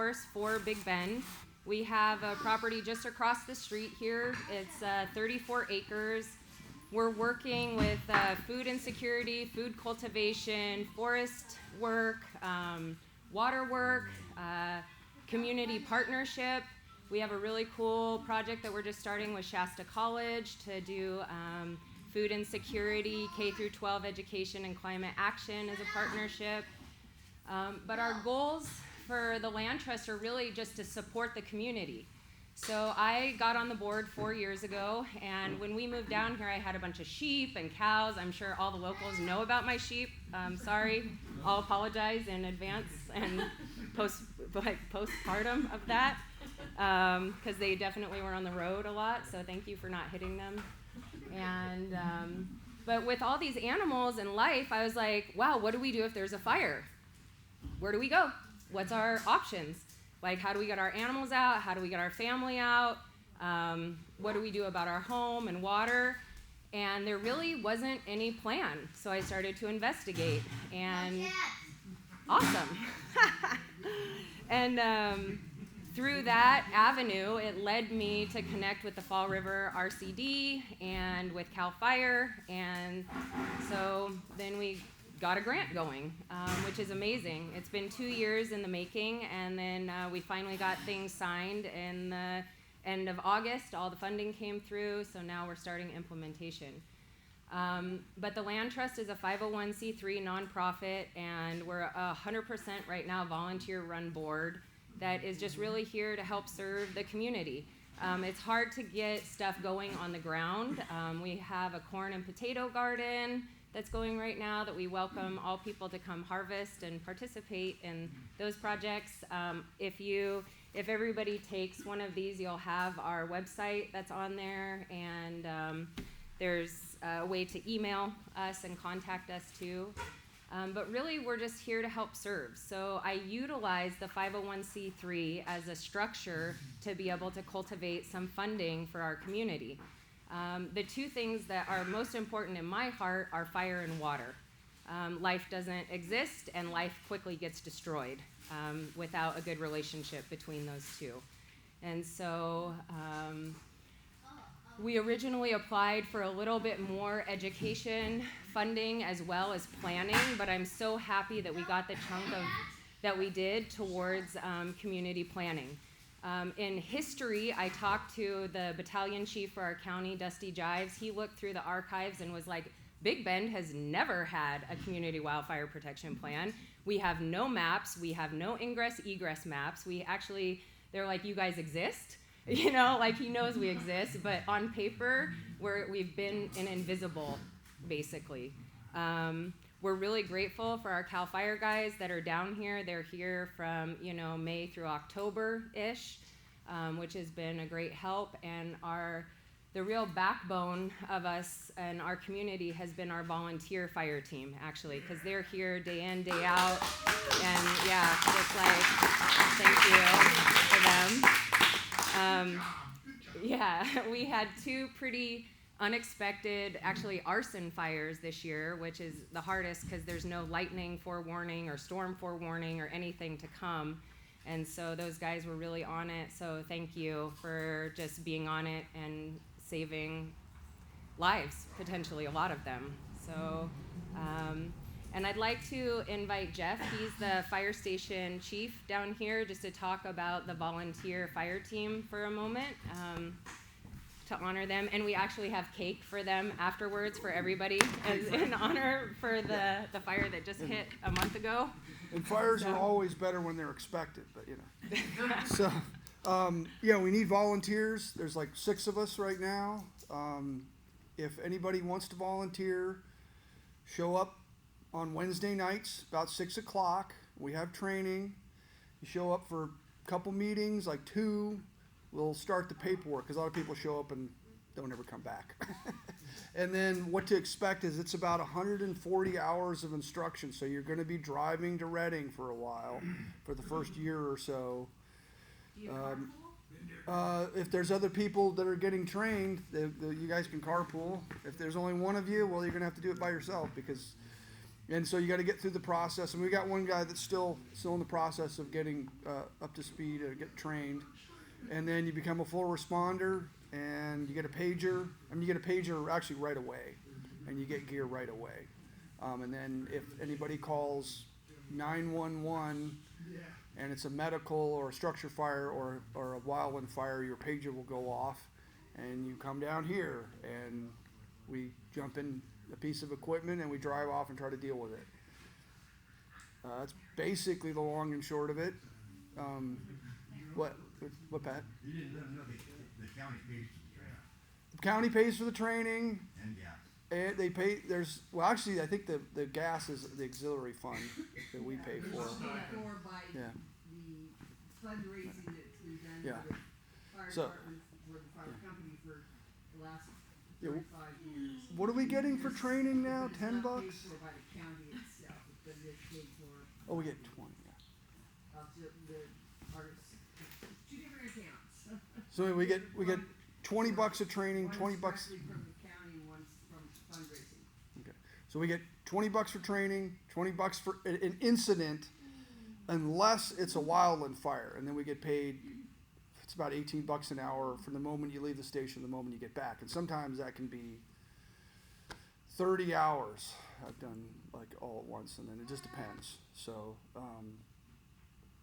course, for Big Bend. We have a property just across the street here. It's 34 acres. We're working with food insecurity, food cultivation, forest work, water work, community partnership. We have a really cool project that we're just starting with Shasta College to do food insecurity, K through 12 education and climate action as a partnership. But our goals for the land trust are really just to support the community. So I got on the board 4 years ago, and when we moved down here, I had a bunch of sheep and cows. I'm sure all the locals know about my sheep. Sorry, I'll apologize in advance and postpartum of that, because they definitely were on the road a lot, so thank you for not hitting them. And but with all these animals and life, I was like, wow, what do we do if there's a fire? Where do we go? What's our options? Like, how do we get our animals out? How do we get our family out? What do we do about our home and water? And there really wasn't any plan. So I started to investigate, and awesome. And through that avenue, it led me to connect with the Fall River RCD and with CAL FIRE. And so then we got a grant going, which is amazing. It's been 2 years in the making, and then we finally got things signed in the end of August. All the funding came through, so now we're starting implementation. But the Land Trust is a 501c3 nonprofit, and we're a 100% right now volunteer-run board that is just really here to help serve the community. It's hard to get stuff going on the ground. We have a corn and potato garden that's going right now that we welcome all people to come harvest and participate in those projects. If everybody takes one of these, you'll have our website that's on there, and there's a way to email us and contact us too. But really, we're just here to help serve. So I utilize the 501c3 as a structure to be able to cultivate some funding for our community. The two things that are most important in my heart are fire and water. Life doesn't exist, and life quickly gets destroyed without a good relationship between those two. And so we originally applied for a little bit more education funding as well as planning, but I'm so happy that we got the chunk of that we did towards community planning. In history, I talked to the battalion chief for our county, Dusty Jives. He looked through the archives and was like, Big Bend has never had a community wildfire protection plan. We have no maps. We have no ingress, egress maps. They're like, you guys exist? You know, like he knows we exist, but on paper, we've been invisible, basically. We're really grateful for our CAL FIRE guys that are down here. They're here from, May through October-ish, which has been a great help. And the real backbone of us and our community has been our volunteer fire team, actually, because they're here day in, day out. And yeah, it's like, thank you for them. We had two pretty unexpected, actually arson fires this year, which is the hardest because there's no lightning forewarning or storm forewarning or anything to come. And so those guys were really on it. So thank you for just being on it and saving lives, potentially a lot of them. So, and I'd like to invite Jeff. He's the fire station chief down here, just to talk about the volunteer fire team for a moment. To honor them, and we actually have cake for them afterwards for everybody as in honor for the fire that just hit a month ago. And fires are always better when they're expected, but So, we need volunteers. There's like 6 of us right now. If anybody wants to volunteer, show up on Wednesday nights about 6 o'clock. We have training. You show up for a couple meetings, like 2. We'll start the paperwork because a lot of people show up and don't ever come back. And then what to expect is it's about 140 hours of instruction. So you're going to be driving to Reading for a while for the first year or so. If there's other people that are getting trained, you guys can carpool. If there's only one of you, well, you're going to have to do it by yourself because And so you got to get through the process. And we got one guy that's still in the process of getting up to speed, get trained. And then you become a full responder, and you get a pager. I mean, you get a pager actually right away, and you get gear right away. And then if anybody calls 911 and it's a medical or a structure fire or a wildland fire, your pager will go off, and you come down here, and we jump in a piece of equipment and we drive off and try to deal with it. That's basically the long and short of it. What, Pat? You didn't know the county pays for the training. The county pays for the training. And gas. And they pay, actually, I think the gas is the auxiliary fund that we pay for. By Yeah. the fundraising that's been done Yeah. for the fire So- department, for the fire company for the last Yeah, 35 years. What are we getting for training now? It's $10? not paid for by the county itself, but it's paid for Oh, we get 20. Yeah. the artists. Two different accounts. So we get $20 of training, One's 20 bucks. directly from the county and one's from fundraising. Okay. So we get $20 for training, $20 for an incident, unless it's a wildland fire, and then we get paid. It's about $18 an hour from the moment you leave the station to the moment you get back, and sometimes that can be 30 hours. I've done like all at once, and then it just depends. So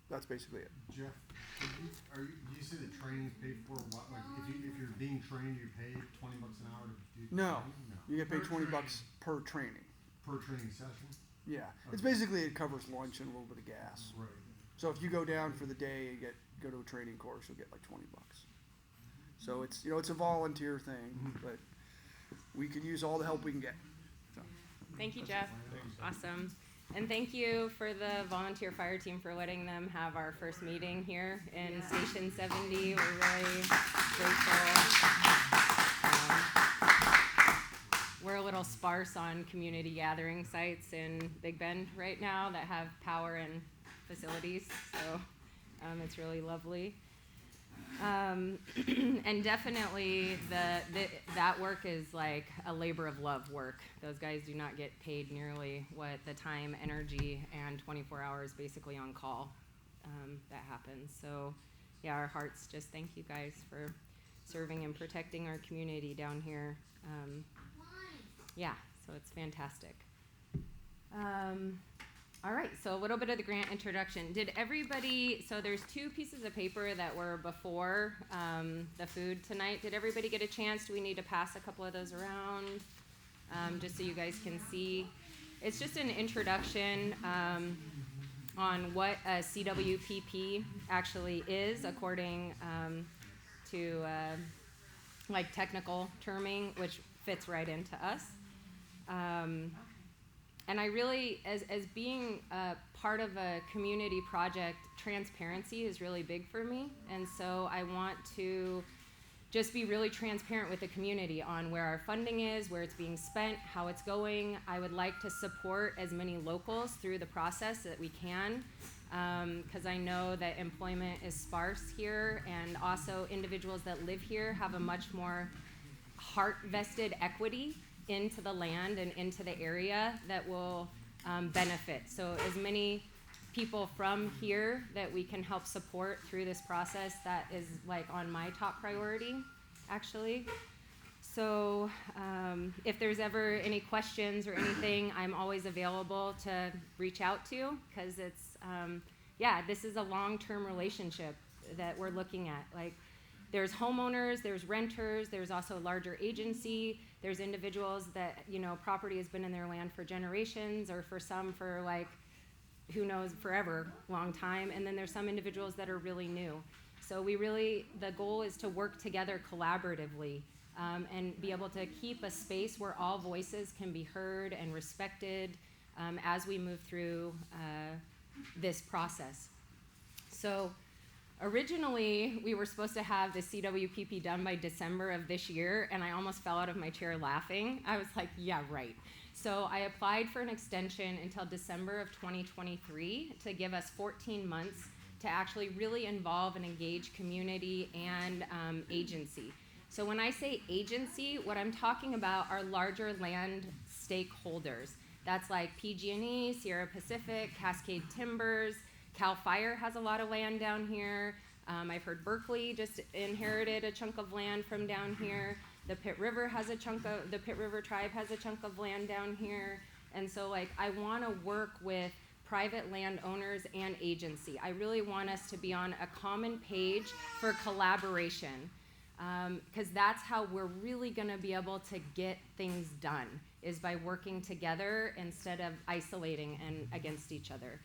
that's basically it. Jeff, do you say the training's paid for? What, like, if you're being trained, you're paid $20 an hour to do No, training? No. you get paid Per $20 training. per training. Per training session? Yeah, it's Okay. basically it covers lunch and a little bit of gas. Right. So if you go down for the day and go to a training course, you'll get like $20. So it's it's a volunteer thing, but we could use all the help we can get. So. Thank you, Jeff. Awesome. And thank you for the volunteer fire team for letting them have our first meeting here in Station 70. We're really grateful. We're a little sparse on community gathering sites in Big Bend right now that have power and facilities, so it's really lovely. And definitely that work is like a labor of love work. Those guys do not get paid nearly what the time, energy, and 24 hours basically on call that happens. So yeah, our hearts just thank you guys for serving and protecting our community down here. Yeah, so it's fantastic. All right, so a little bit of the grant introduction. Did everybody, so there's 2 pieces of paper that were before the food tonight. Did everybody get a chance? Do we need to pass a couple of those around just so you guys can see? It's just an introduction on what a CWPP actually is according to like technical terming, which fits right into us. And I really, as being part of a community project, transparency is really big for me. And so I want to just be really transparent with the community on where our funding is, where it's being spent, how it's going. I would like to support as many locals through the process that we can, because I know that employment is sparse here, and also individuals that live here have a much more heart-vested equity into the land and into the area that will benefit. So as many people from here that we can help support through this process, that is like on my top priority, actually. So if there's ever any questions or anything, I'm always available to reach out to, because it's, this is a long-term relationship that we're looking at. Like, there's homeowners, there's renters, there's also a larger agency, there's individuals that, property has been in their land for generations, or for some for like, who knows, forever, long time, and then there's some individuals that are really new. So the goal is to work together collaboratively and be able to keep a space where all voices can be heard and respected as we move through this process. So originally, we were supposed to have the CWPP done by December of this year, and I almost fell out of my chair laughing. I was like, yeah, right. So I applied for an extension until December of 2023 to give us 14 months to actually really involve and engage community and agency. So when I say agency, what I'm talking about are larger land stakeholders. That's like PG&E, Sierra Pacific, Cascade Timbers. Cal Fire has a lot of land down here. I've heard Berkeley just inherited a chunk of land from down here. The Pitt River tribe has a chunk of land down here. And so like I want to work with private landowners and agency. I really want us to be on a common page for collaboration, because that's how we're really going to be able to get things done, is by working together instead of isolating and against each other.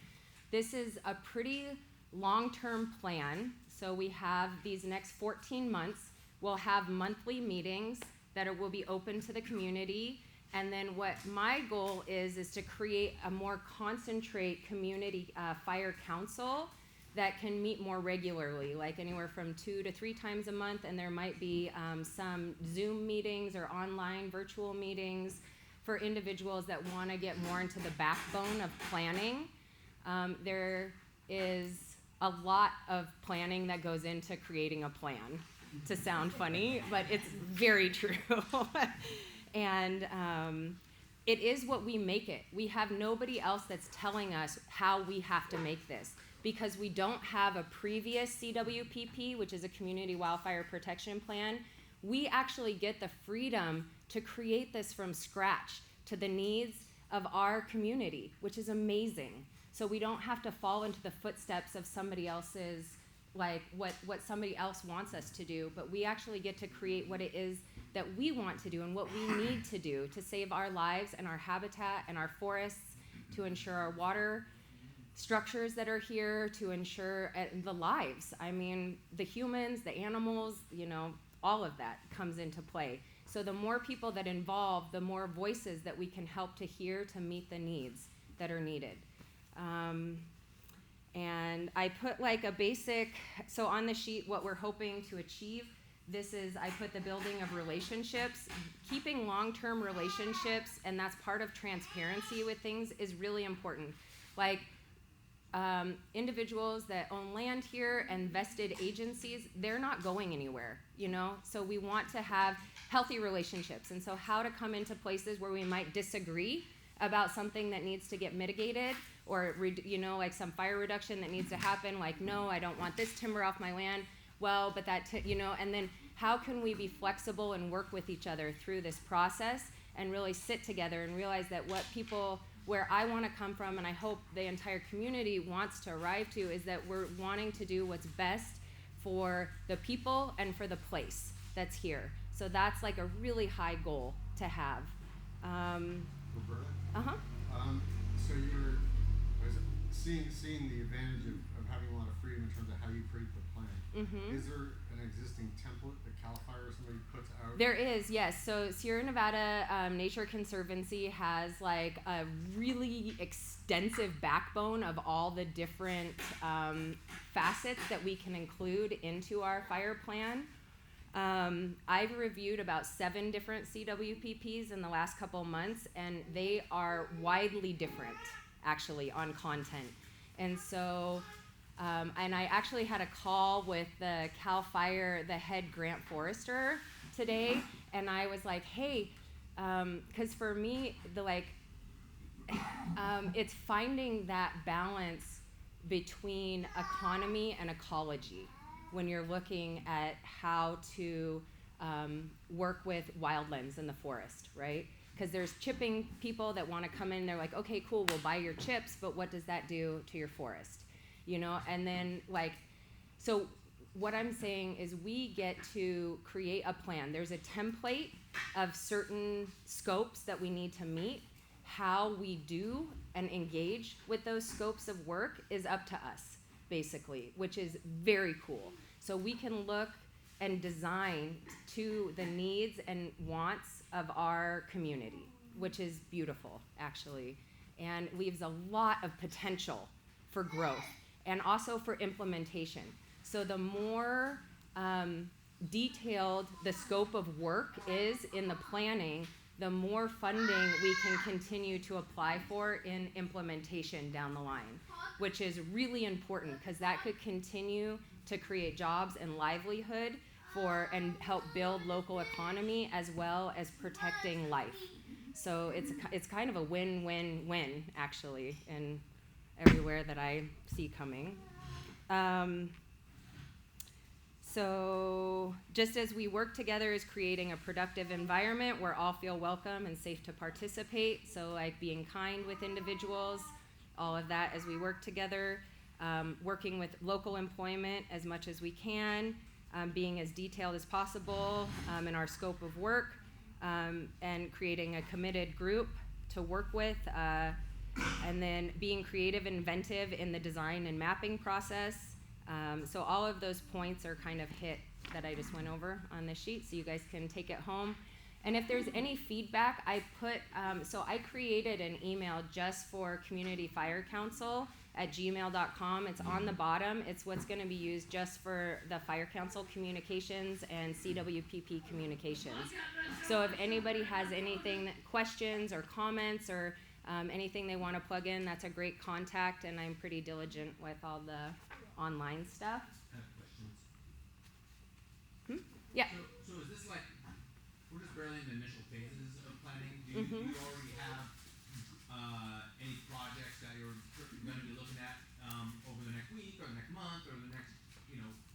This is a pretty long-term plan. So we have these next 14 months. We'll have monthly meetings that will be open to the community. And then what my goal is to create a more concentrate community fire council that can meet more regularly, like anywhere from 2 to 3 times a month. And there might be some Zoom meetings or online virtual meetings for individuals that want to get more into the backbone of planning. There is a lot of planning that goes into creating a plan, to sound funny, but it's very true. And it is what we make it. We have nobody else that's telling us how we have to make this, because we don't have a previous CWPP, which is a Community Wildfire Protection Plan. We actually get the freedom to create this from scratch to the needs of our community, which is amazing. So we don't have to fall into the footsteps of somebody else's, like what somebody else wants us to do, but we actually get to create what it is that we want to do and what we need to do to save our lives and our habitat and our forests, to ensure our water structures that are here, to ensure the lives. I mean, the humans, the animals, all of that comes into play. So the more people that involve, the more voices that we can help to hear to meet the needs that are needed. And I put like a basic, so on the sheet, what we're hoping to achieve, I put the building of relationships. Keeping long-term relationships, and that's part of transparency with things, is really important. Like individuals that own land here and vested agencies, they're not going anywhere, So we want to have healthy relationships. And so how to come into places where we might disagree about something that needs to get mitigated, or like some fire reduction that needs to happen, like, no, I don't want this timber off my land. Well, but that, and then how can we be flexible and work with each other through this process and really sit together and realize that where I want to come from, and I hope the entire community wants to arrive to, is that we're wanting to do what's best for the people and for the place that's here. So that's like a really high goal to have. Roberta? Uh-huh. So you're seeing the advantage of having a lot of freedom in terms of how you create the plan. Mm-hmm. Is there an existing template that CAL FIRE or somebody puts out? There is, yes. So Sierra Nevada Nature Conservancy has like a really extensive backbone of all the different facets that we can include into our fire plan. I've reviewed about 7 different CWPPs in the last couple months, and they are widely different, actually, on content. And so, and I actually had a call with the CAL FIRE, the head grant forester today, and I was like, hey, because for me, it's finding that balance between economy and ecology when you're looking at how to work with wildlands in the forest, right? Because there's chipping people that want to come in, they're like, okay, cool, we'll buy your chips, but what does that do to your forest? And then so what I'm saying is we get to create a plan. There's a template of certain scopes that we need to meet. How we do and engage with those scopes of work is up to us, basically, which is very cool. So we can look and design to the needs and wants of our community, which is beautiful, actually, and leaves a lot of potential for growth and also for implementation. So the more detailed the scope of work is in the planning, the more funding we can continue to apply for in implementation down the line, which is really important because that could continue to create jobs and livelihood and help build local economy as well as protecting life. So it's kind of a win-win-win, actually, in everywhere that I see coming. So just as we work together as creating a productive environment where all feel welcome and safe to participate, so like being kind with individuals, all of that as we work together, working with local employment as much as we can, being as detailed as possible in our scope of work, and creating a committed group to work with, and then being creative and inventive in the design and mapping process. So all of those points are kind of hit that I just went over on this sheet, so you guys can take it home. And if there's any feedback, I put, so I created an email just for Community Fire Council at gmail.com. It's on the bottom. It's what's going to be used just for the Fire Council communications and CWPP communications. So if anybody has anything, questions or comments or anything they want to plug in, that's a great contact, and I'm pretty diligent with all the online stuff. I have questions. Yeah. So is this like, we're just barely in the initial phases of planning? Do you already have any projects that you're going to be looking at over the next week or the next month or the next,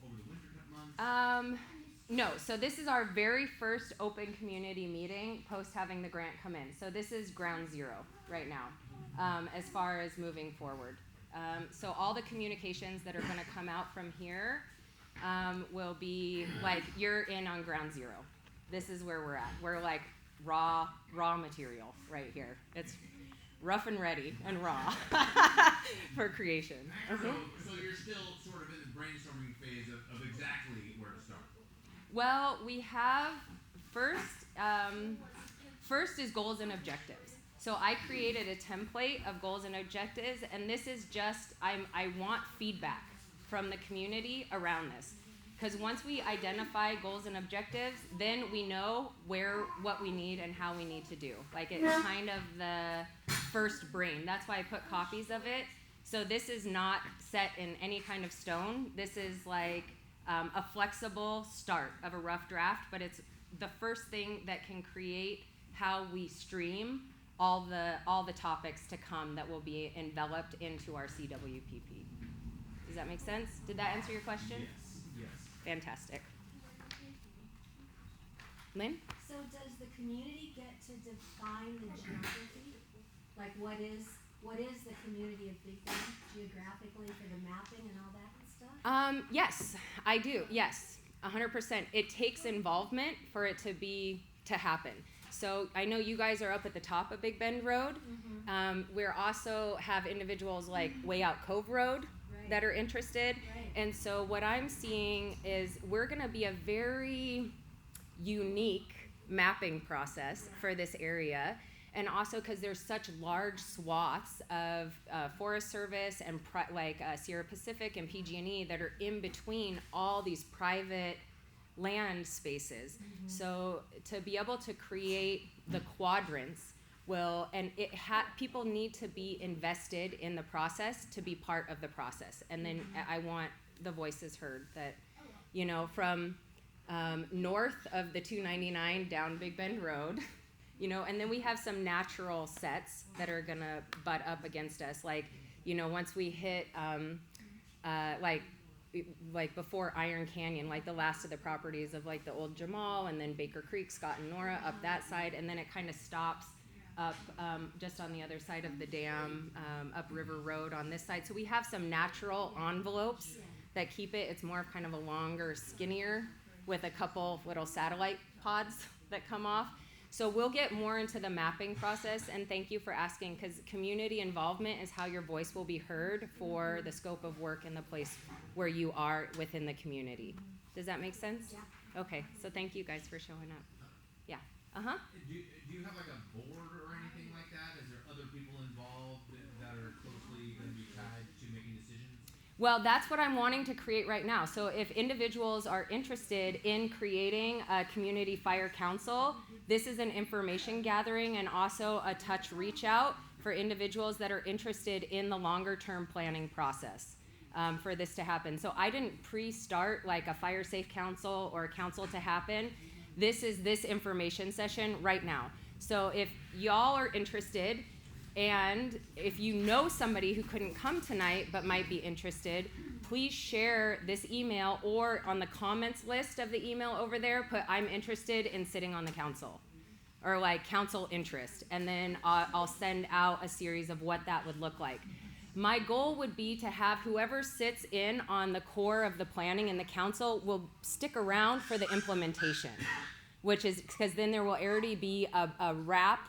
over the winter months? No, so this is our very first open community meeting post having the grant come in. So this is ground zero right now, as far as moving forward. So all the communications that are going to come out from here will be like, you're in on ground zero. This is where we're at. We're like raw material right here. It's rough and ready and raw for creation. So you're still sort of in the brainstorming phase of exactly where to start. Well, we have first is goals and objectives. So I created a template of goals and objectives, and this is just, I want feedback from the community around this. Because once we identify goals and objectives, then we know what we need and how we need to do. Like, it's kind of the first brain. That's why I put copies of it. So this is not set in any kind of stone. This is like a flexible start of a rough draft, but it's the first thing that can create how we stream all the topics to come that will be enveloped into our CWPP. Does that make sense? Did that answer your question? Yes. Fantastic. Lynn? So does the community get to define the geography? Like what is the community of Big Bend geographically for the mapping and all that stuff? Yes, I do. Yes, 100%. It takes involvement for it to happen. So I know you guys are up at the top of Big Bend Road. We're also have individuals like Way Out Cove Road that are interested. Right. And so what I'm seeing is we're going to be a very unique mapping process for this area. And also because there's such large swaths of Forest Service and Sierra Pacific and PG&E that are in between all these private land spaces. So to be able to create the quadrants people need to be invested in the process to be part of the process. And then I want the voices heard that, from north of the 299 down Big Bend Road, and then we have some natural sets that are gonna butt up against us. Like, once we hit, like before Iron Canyon, like the last of the properties of like the old Jamal and then Baker Creek, Scott and Nora up that side, and then it kind of stops up just on the other side of the dam, up River Road on this side. So we have some natural envelopes that keep it. It's more of kind of a longer, skinnier with a couple little satellite pods that come off. So we'll get more into the mapping process, and thank you for asking, because community involvement is how your voice will be heard for the scope of work in the place where you are within the community. Does that make sense? Yeah. Okay, so thank you guys for showing up. Yeah. Do you have like a board or anything like that? Is there other people involved that are closely going to be tied to making decisions? Well, that's what I'm wanting to create right now. So if individuals are interested in creating a community fire council, this is an information gathering and also a touch reach out for individuals that are interested in the longer term planning process for this to happen. So I didn't pre-start like a fire safe council or a council to happen. This is this information session right now. So if y'all are interested, and if you know somebody who couldn't come tonight but might be interested, please share this email, or on the comments list of the email over there, put I'm interested in sitting on the council, or like council interest, and then I'll send out a series of what that would look like. My goal would be to have whoever sits in on the core of the planning and the council will stick around for the implementation, which is because then there will already be a wrap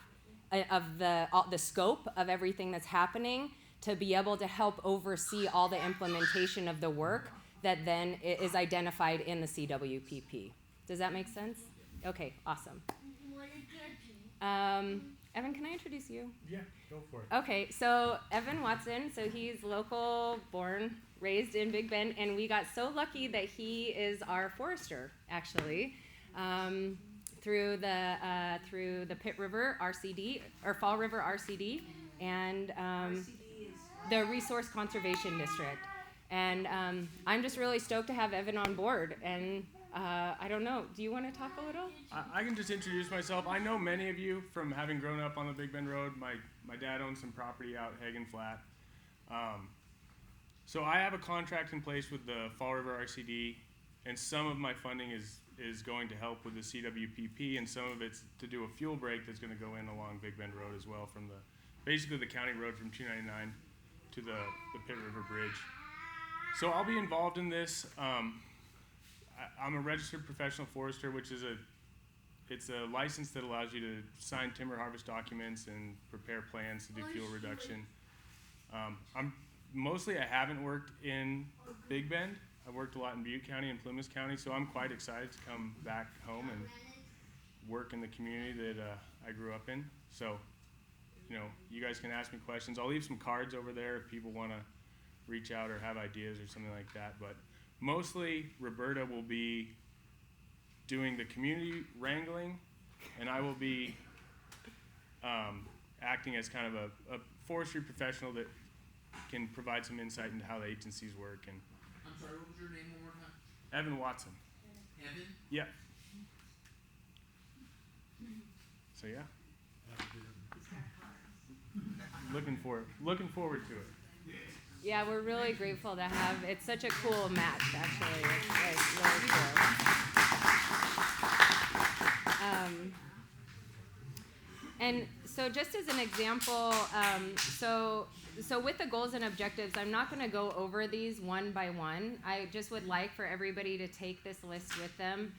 of the scope of everything that's happening to be able to help oversee all the implementation of the work that then is identified in the CWPP. Does that make sense? Okay, awesome. Evan, can I introduce you? Yeah, go for it. Okay, so Evan Watson, so he's local, born, raised in Big Bend, and we got so lucky that he is our forester, actually, through the Pitt River RCD, or Fall River RCD, and the Resource Conservation District. And I'm just really stoked to have Evan on board, and I don't know, do you want to talk a little? I can just introduce myself. I know many of you from having grown up on the Big Bend Road. My dad owns some property out Hagen Flat. So I have a contract in place with the Fall River RCD, and some of my funding is going to help with the CWPP, and some of it's to do a fuel break that's going to go in along Big Bend Road as well, from basically the county road from 299 to the Pitt River Bridge. So I'll be involved in this. I'm a registered professional forester, which is it's a license that allows you to sign timber harvest documents and prepare plans to do fuel reduction. I haven't worked in Big Bend. I've worked a lot in Butte County and Plymouth County, so I'm quite excited to come back home and work in the community that I grew up in. So, you guys can ask me questions. I'll leave some cards over there if people want to reach out or have ideas or something like that. But mostly, Roberta will be doing the community wrangling, and I will be acting as kind of a forestry professional that can provide some insight into how the agencies work. And I'm sorry, what was your name one more time? Evan Watson. Evan? Yeah. So yeah. Looking forward to it. Yeah, we're really grateful to have, it's such a cool match, actually. It's like really cool. And so just as an example, so with the goals and objectives, I'm not going to go over these one by one. I just would like for everybody to take this list with them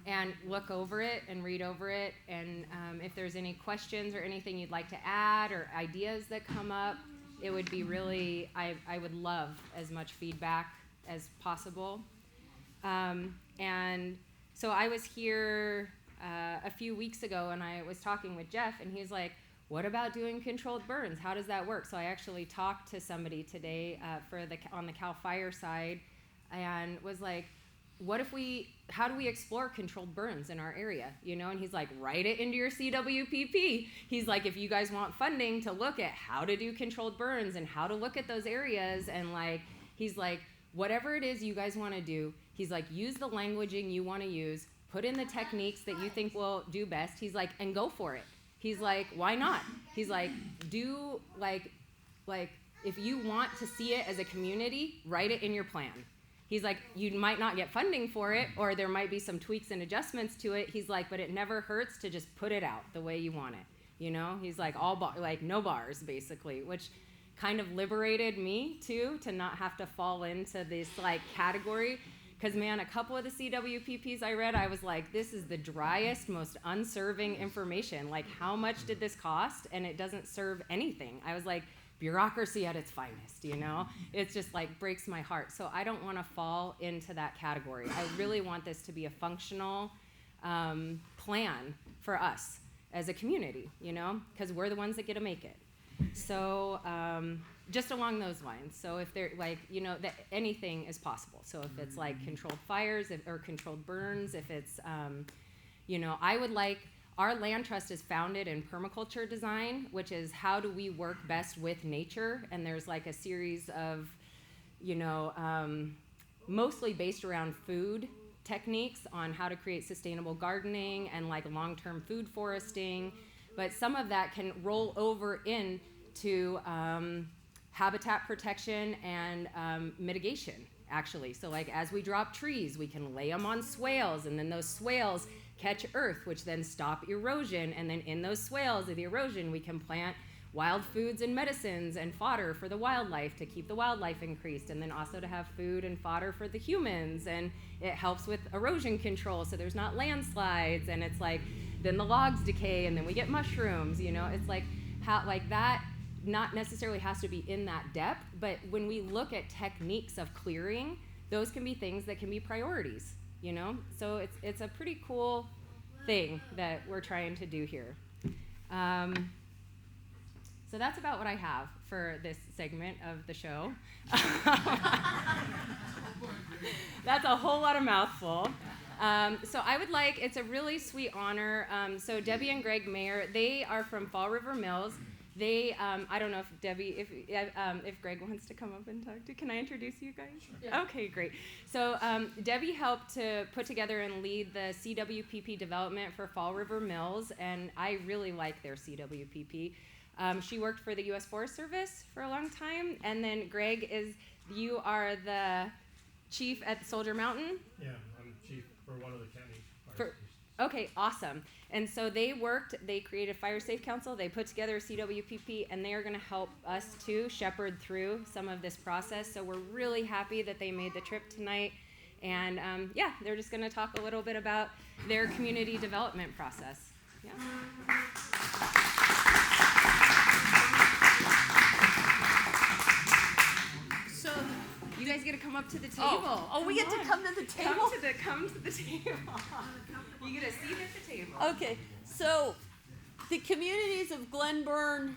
and look over it and read over it. And if there's any questions or anything you'd like to add or ideas that come up, it would be really, I would love as much feedback as possible. And so I was here a few weeks ago and I was talking with Jeff, and he's like, what about doing controlled burns? How does that work? So I actually talked to somebody today on the CAL FIRE side and was like, how do we explore controlled burns in our area? And he's like, write it into your CWPP. He's like, if you guys want funding to look at how to do controlled burns and how to look at those areas, and he's like, whatever it is you guys want to do, he's like, use the languaging you want to use, put in the techniques that you think will do best. He's like, and go for it. He's like, why not? He's like, do if you want to see it as a community, write it in your plan. He's like, you might not get funding for it, or there might be some tweaks and adjustments to it. He's like, but it never hurts to just put it out the way you want it. He's like, no bars, basically, which kind of liberated me too, to not have to fall into this category. Because man, a couple of the CWPPs I read, I was like, this is the driest, most unserving information. Like, how much did this cost? And it doesn't serve anything. I was like, bureaucracy at its finest, It's just breaks my heart. So I don't want to fall into that category. I really want this to be a functional plan for us as a community, because we're the ones that get to make it. So just along those lines. So if they're that anything is possible. So if it's controlled fires or controlled burns, if it's, I would our land trust is founded in permaculture design, which is how do we work best with nature. And there's a series of, mostly based around food techniques on how to create sustainable gardening and long-term food foresting. but some of that can roll over into habitat protection and mitigation, actually. So like as we drop trees, we can lay them on swales, and then those swales catch earth, which then stop erosion, and then in those swales of the erosion, we can plant wild foods and medicines and fodder for the wildlife to keep the wildlife increased, and then also to have food and fodder for the humans, and it helps with erosion control so there's not landslides, and it's like then the logs decay and then we get mushrooms, you know. It's like how like that not necessarily has to be in that depth, but when we look at techniques of clearing, those can be things that can be priorities, you know. So it's a pretty cool thing that we're trying to do here. So that's about what I have for this segment of the show. That's a whole lot of mouthful. So I would like, it's a really sweet honor. So Debbie and Greg Mayer, they are from Fall River Mills. They, I don't know if Debbie, if Greg wants to come up and talk to, can I introduce you guys? Sure. Yeah. Okay, great. So Debbie helped to put together and lead the CWPP development for Fall River Mills, and I really like their CWPP. She worked for the U.S. Forest Service for a long time, and then Greg you are the chief at Soldier Mountain? Yeah, I'm chief for one of the county fire stations. Okay, awesome. And so they created Fire Safe Council, they put together a CWPP, and they are gonna help us too shepherd through some of this process. So we're really happy that they made the trip tonight. And yeah, they're just gonna talk a little bit about their community development process. Yeah. So you guys get to come up to the table. Oh, we get to come to the table? Come to the table. You get a seat at the table. Okay, so the communities of Glenburn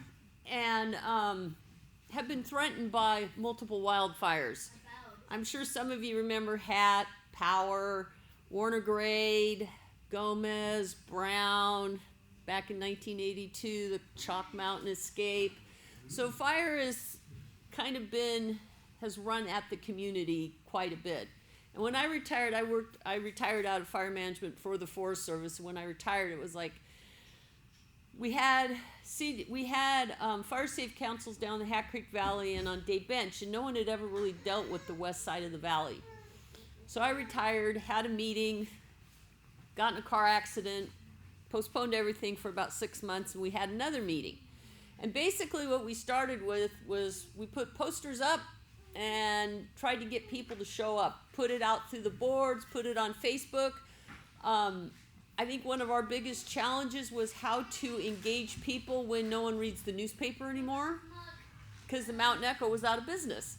and have been threatened by multiple wildfires. I'm sure some of you remember Hat, Power, Warner Grade, Gomez, Brown, back in 1982, the Chalk Mountain escape. So fire has run at the community quite a bit. And when I retired, I retired out of fire management for the Forest Service. And when I retired, it was like we had fire safe councils down the Hat Creek Valley and on Day Bench, and no one had ever really dealt with the west side of the valley. So I retired, had a meeting, got in a car accident, postponed everything for about 6 months, and we had another meeting. And basically what we started with was we put posters up and tried to get people to show up, put it out through the boards, put it on Facebook. I think one of our biggest challenges was how to engage people when no one reads the newspaper anymore, because the Mountain Echo was out of business.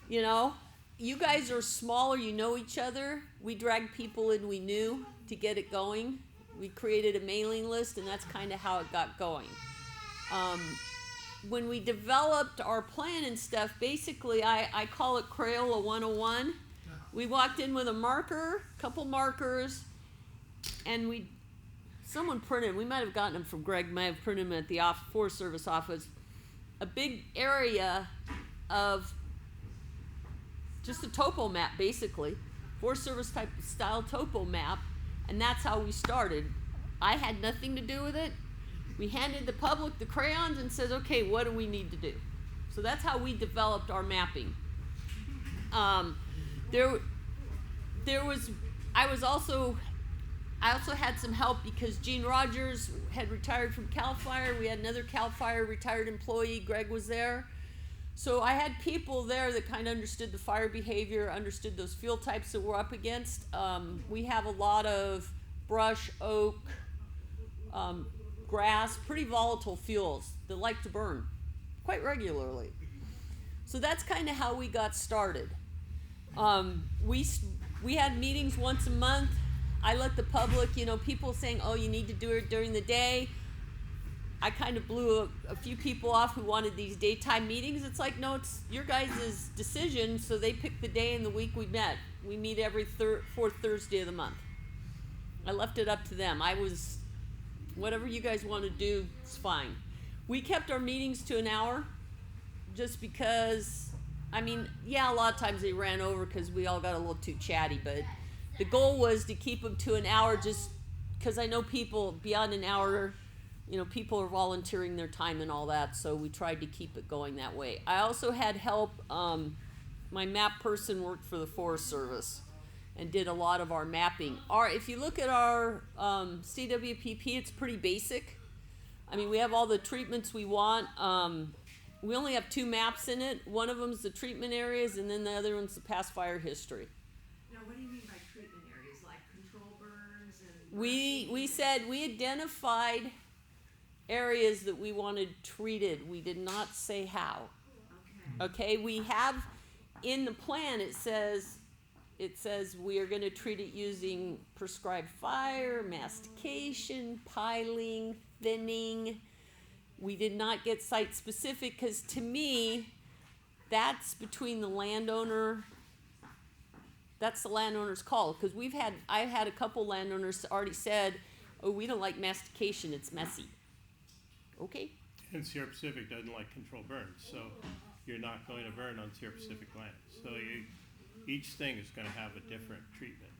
You know, you guys are smaller, you know each other. We dragged people in we knew to get it going. We created a mailing list, and that's kind of how it got going. When we developed our plan and stuff, basically I call it Crayola 101. We walked in with a couple markers, and someone printed, we might have gotten them from Greg, might have printed them at the Forest Service office, a big area of just a topo map, basically. Forest Service type style topo map, and that's how we started. I had nothing to do with it. We handed the public the crayons and said, okay, what do we need to do? So that's how we developed our mapping. I also had some help because Gene Rogers had retired from CAL FIRE. We had another CAL FIRE retired employee, Greg was there. So I had people there that kind of understood the fire behavior, understood those fuel types that we're up against. We have a lot of brush, oak, grass, pretty volatile fuels that like to burn quite regularly. So that's kind of how we got started. We had meetings once a month. I let the public, people saying, oh, you need to do it during the day. I kind of blew a few people off who wanted these daytime meetings. It's like, no, it's your guys' decision, so they picked the day in the week we met. We meet every fourth Thursday of the month. I left it up to them. Whatever you guys want to do, it's fine. We kept our meetings to an hour just because, a lot of times they ran over because we all got a little too chatty, but the goal was to keep them to an hour just because I know people beyond an hour, you know, people are volunteering their time and all that, so we tried to keep it going that way. I also had help. My map person worked for the Forest Service and did a lot of our mapping. If you look at our CWPP, it's pretty basic. I mean, we have all the treatments we want. We only have 2 maps in it. One of them's the treatment areas, and then the other one's the past fire history. Now, what do you mean by treatment areas, like control burns and? We said we identified areas that we wanted treated. We did not say how. Okay. Okay, we have in the plan, it says we are going to treat it using prescribed fire, mastication, piling, thinning. We did not get site specific because to me, that's between the landowner. That's the landowner's call, because I've had a couple landowners already said, oh, we don't like mastication, it's messy. Okay. And Sierra Pacific doesn't like controlled burns, so you're not going to burn on Sierra Pacific land. So each thing is going to have a different treatment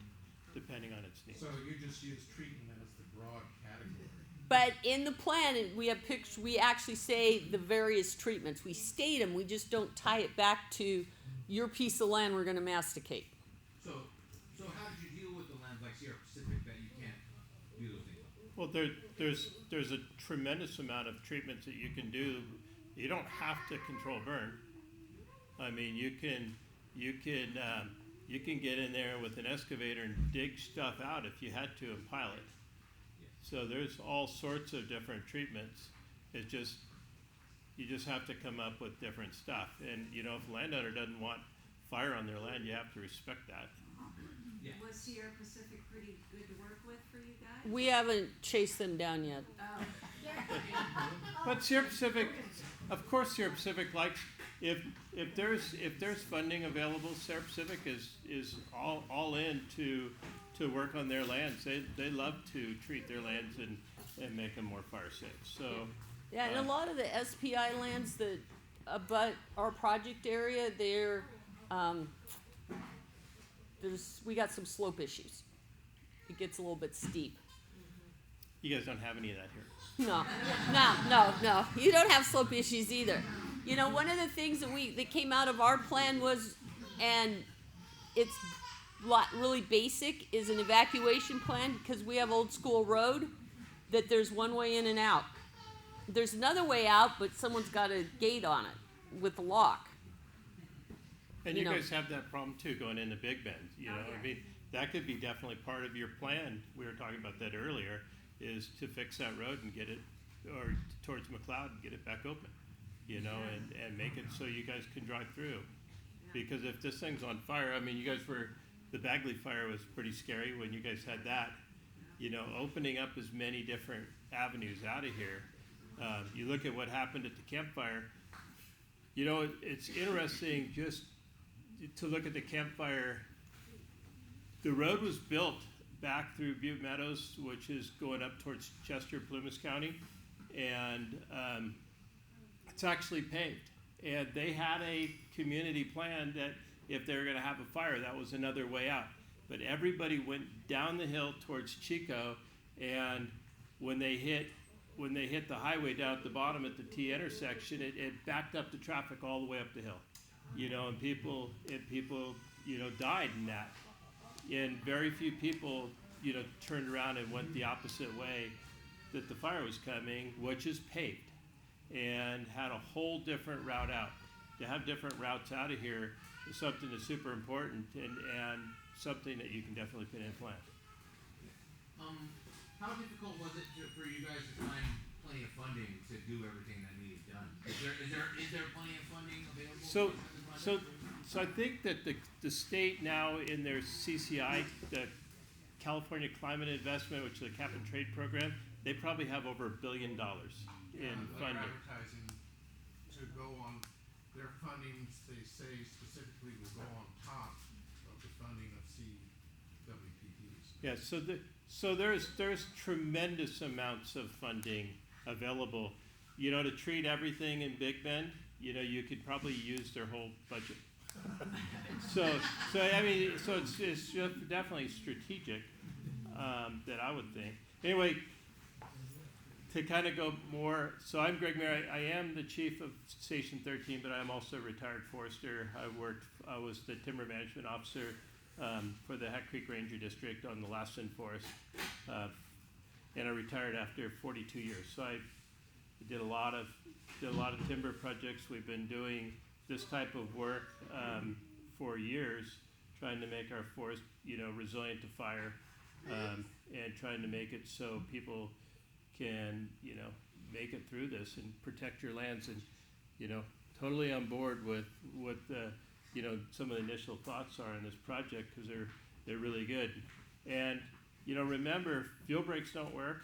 depending on its needs. So you just use treatment as the broad category. But in the plan, we have pictures. We actually say the various treatments. We state them. We just don't tie it back to your piece of land we're going to masticate. So how did you deal with the lands like Sierra Pacific that you can't do those things on? Well, there's a tremendous amount of treatments that you can do. You don't have to control burn. I mean, you can get in there with an excavator and dig stuff out if you had to and pile it. So there's all sorts of different treatments. You just have to come up with different stuff. And you know, if a landowner doesn't want fire on their land, you have to respect that. Yeah. Was Sierra Pacific pretty good to work with for you guys? We haven't chased them down yet. Oh. But Sierra Pacific, of course, Sierra Pacific likes if there's funding available. Sierra Pacific is all in to work on their lands. They love to treat their lands and make them more fire safe. So Yeah, and a lot of the SPI lands that abut our project area, we got some slope issues. It gets a little bit steep. you guys don't have any of that here. No. You don't have slope issues either. You know, one of the things that came out of our plan was, and it's really basic, is an evacuation plan, because we have Old School Road, that there's one way in and out. There's another way out, but someone's got a gate on it with a lock. And You you know. guys have that problem too, going into Big Bend, you know, I mean, that could be definitely part of your plan, we were talking about that earlier, is to fix that road and get it, or towards McLeod and get it back open, you know, and make it so you guys can drive through. Because if this thing's on fire, I mean, the Bagley fire was pretty scary when you guys had that, you know, opening up as many different avenues out of here. You look at what happened at the campfire, you know, it's interesting just to look at the campfire. The road was built back through Butte Meadows, which is going up towards Chester, Plumas County, and it's actually paved. And they had a community plan that if they were going to have a fire, that was another way out. But everybody went down the hill towards Chico, and when they hit the highway down at the bottom at the T intersection, it backed up the traffic all the way up the hill, you know, and people, you know, died in that. And very few people, you know, turned around and went the opposite way that the fire was coming, which is paved, and had a whole different route out. To have different routes out of here is something that's super important, and something that you can definitely put in plan. How difficult was it for you guys to find plenty of funding to do everything that needed done? Is there plenty of funding available? So I think that the state now in their CCI, the California Climate Investment, which is a cap and trade program, they probably have over $1 billion in funding. Advertising to go on, their funding, they say specifically will go on top of the funding of CWPPs. Yeah, so there's tremendous amounts of funding available. You know, to treat everything in Big Bend, you know, you could probably use their whole budget. So I mean, so it's just definitely strategic, that I would think. Anyway, to kind of go more, so I'm Greg Mayer. I am the chief of Station 13, but I'm also a retired forester. I was the timber management officer for the Hat Creek Ranger District on the Lassen Forest, and I retired after 42 years. So I did a lot of timber projects. We've been doing this type of work for years, trying to make our forest, resilient to fire, and trying to make it so people can, make it through this and protect your lands. And, totally on board with what some of the initial thoughts are in this project, because they're really good. And remember, fuel breaks don't work.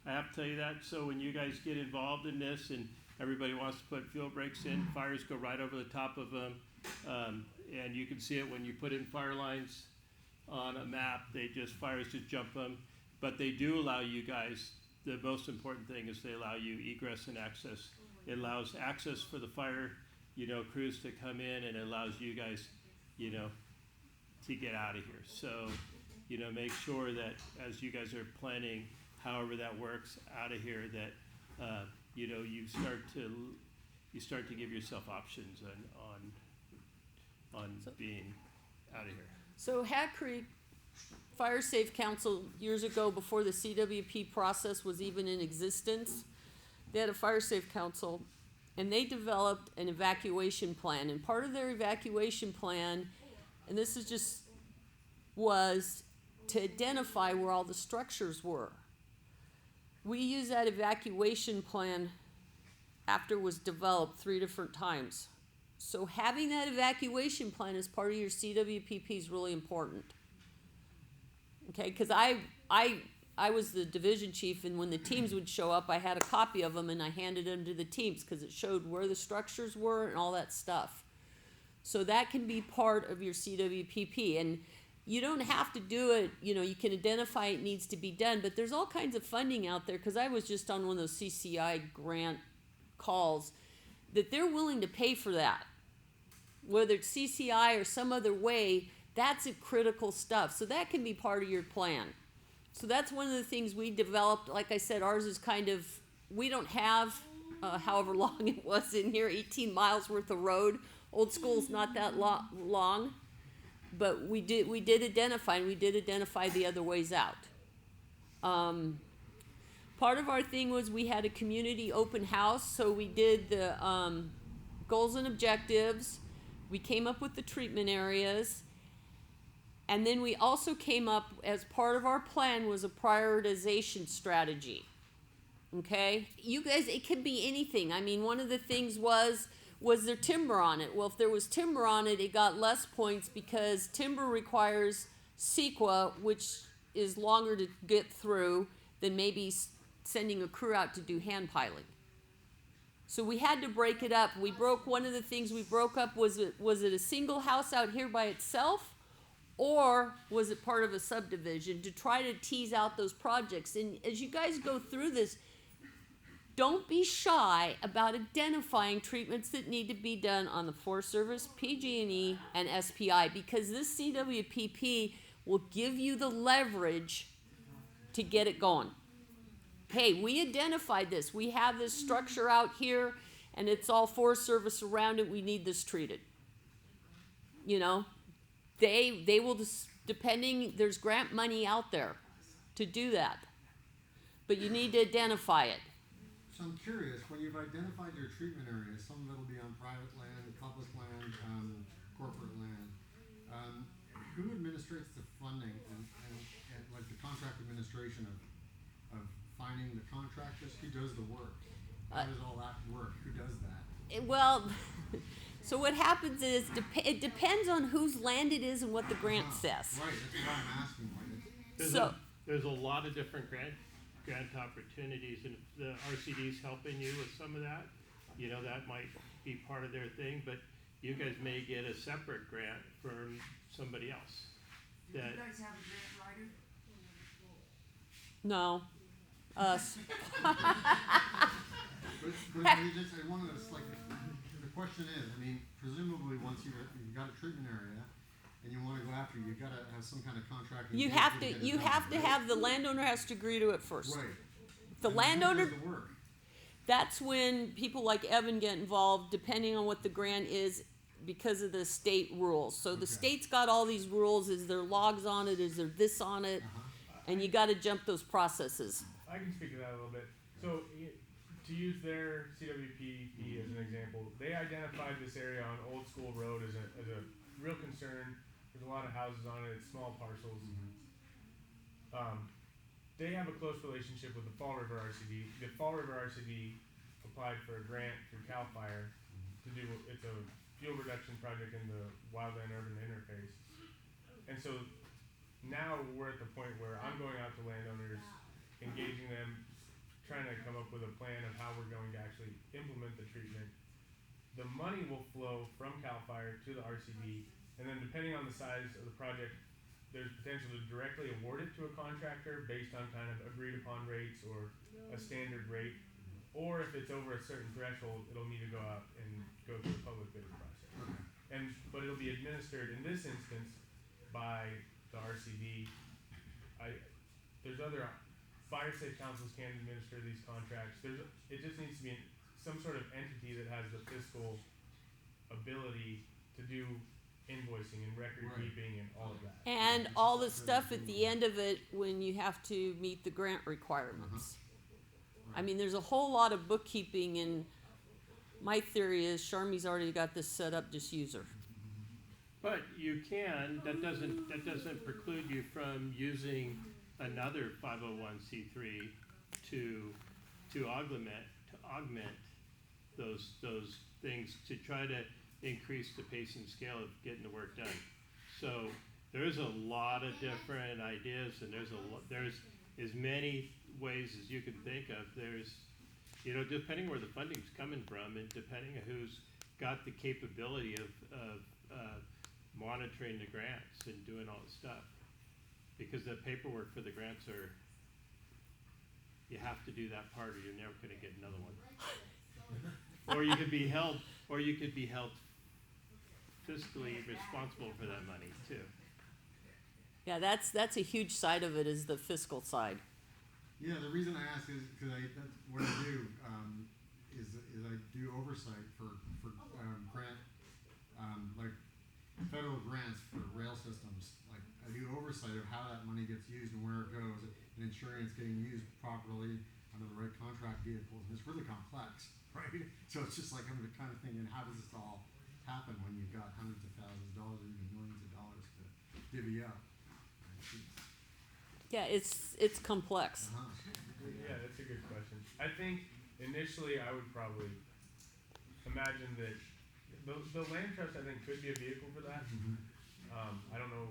I have to tell you that. So when you guys get involved in this and everybody wants to put fuel breaks in, fires go right over the top of them. And you can see it when you put in fire lines on a map. Fires just jump them. But they do allow you guys, the most important thing is they allow you egress and access. It allows access for the fire, crews to come in, and it allows you guys, to get out of here. So, make sure that as you guys are planning, however that works out of here, that, you start to give yourself options on being out of here. So Hat Creek Fire Safe Council, years ago, before the CWP process was even in existence, they had a Fire Safe Council, and they developed an evacuation plan. And part of their evacuation plan, and this was to identify where all the structures were. We used that evacuation plan after it was developed 3 different times. So having that evacuation plan as part of your CWPP is really important. Okay, because I was the division chief, and when the teams would show up, I had a copy of them and I handed them to the teams because it showed where the structures were and all that stuff. So that can be part of your CWPP, and you don't have to do it, you can identify it needs to be done, but there's all kinds of funding out there, because I was just on one of those CCI grant calls, that they're willing to pay for that. Whether it's CCI or some other way, that's a critical stuff. So that can be part of your plan. So that's one of the things we developed. Like I said, ours is we don't have, however long it was in here, 18 miles worth of road. Old school's not that long. But we did identify, and we did identify the other ways out. Part of our thing was we had a community open house, so we did the goals and objectives. We came up with the treatment areas. And then we also came up, as part of our plan, was a prioritization strategy. Okay? You guys, it could be anything. I mean, one of the things was there timber on it? Well, if there was timber on it, it got less points because timber requires CEQA, which is longer to get through than maybe sending a crew out to do hand piling. So we had to break it up. One of the things we broke up was it a single house out here by itself, or was it part of a subdivision, to try to tease out those projects. And as you guys go through this, don't be shy about identifying treatments that need to be done on the Forest Service, PG&E, and SPI, because this CWPP will give you the leverage to get it going. Hey, we identified this. We have this structure out here, and it's all Forest Service around it. We need this treated. They will just, there's grant money out there to do that. But you need to identify it. So I'm curious, when you've identified your treatment areas, some of it will be on private land, public land, corporate land. Who administrates the funding and like the contract administration of finding the contractors? Who does the work? How does all that work? Who does that? Well, so what happens is it depends on whose land it is and what the grant says. Right, that's what I'm asking. There's a lot of different grant opportunities, and if the RCD's helping you with some of that, that might be part of their thing, but you guys may get a separate grant from somebody else. Do you guys have a grant writer? No. Us. But one of those, like, the question is, I mean, presumably once you've got a treatment area and you want to go after, you you gotta have some kind of contract. You have to have, the landowner has to agree to it first. Right. The And landowner, who does the work? that's when people like Evan get involved, depending on what the grant is, because of the state rules. So the Okay. state's got all these rules, is there logs on it, is there this on it, and you gotta jump those processes. I can speak to that a little bit. So, to use their CWPP as an example, they identified this area on Old School Road as a real concern. There's a lot of houses on it, it's small parcels. They have a close relationship with the Fall River RCD. The Fall River RCD applied for a grant through CAL FIRE to do, it's a fuel reduction project in the wildland urban interface. And so now we're at the point where I'm going out to landowners, engaging them, trying to come up with a plan of how we're going to actually implement the treatment. The money will flow from CAL FIRE to the RCD, and then depending on the size of the project, there's potential to directly award it to a contractor based on kind of agreed upon rates or a standard rate. Or if it's over a certain threshold, it'll need to go out and go through a public bidding process. But it'll be administered in this instance by the RCD. There's other fire safe councils can administer these contracts. It just needs to be some sort of entity that has the fiscal ability to do invoicing and record keeping and all of that. And all the stuff at the end of it when you have to meet the grant requirements. I mean, there's a whole lot of bookkeeping, and my theory is Charmy's already got this set up, just use her. But you can, that doesn't preclude you from using another 501c3 to augment those things to try to increase the pace and scale of getting the work done. So there's a lot of different ideas, and there's as many ways as you can think of. There's, depending where the funding's coming from, and depending on who's got the capability of monitoring the grants and doing all the stuff. Because the paperwork for the grants you have to do that part, or you're never going to get another one. Or you could be held fiscally responsible for that money too. Yeah, that's a huge side of it, is the fiscal side. Yeah, the reason I ask is because that's what I do. Is I do oversight for grant, like federal grants for rail systems. Like I do oversight of how that money gets used and where it goes, and ensuring it's getting used properly under the right contract vehicles. And it's really complex, right? So it's just like I'm kind of thinking, how does this all happen when you've got hundreds of thousands of dollars or even millions of dollars to divvy up? Yeah, it's complex. Yeah, that's a good question. I think initially I would probably imagine that the land trust, I think, could be a vehicle for that. I don't know.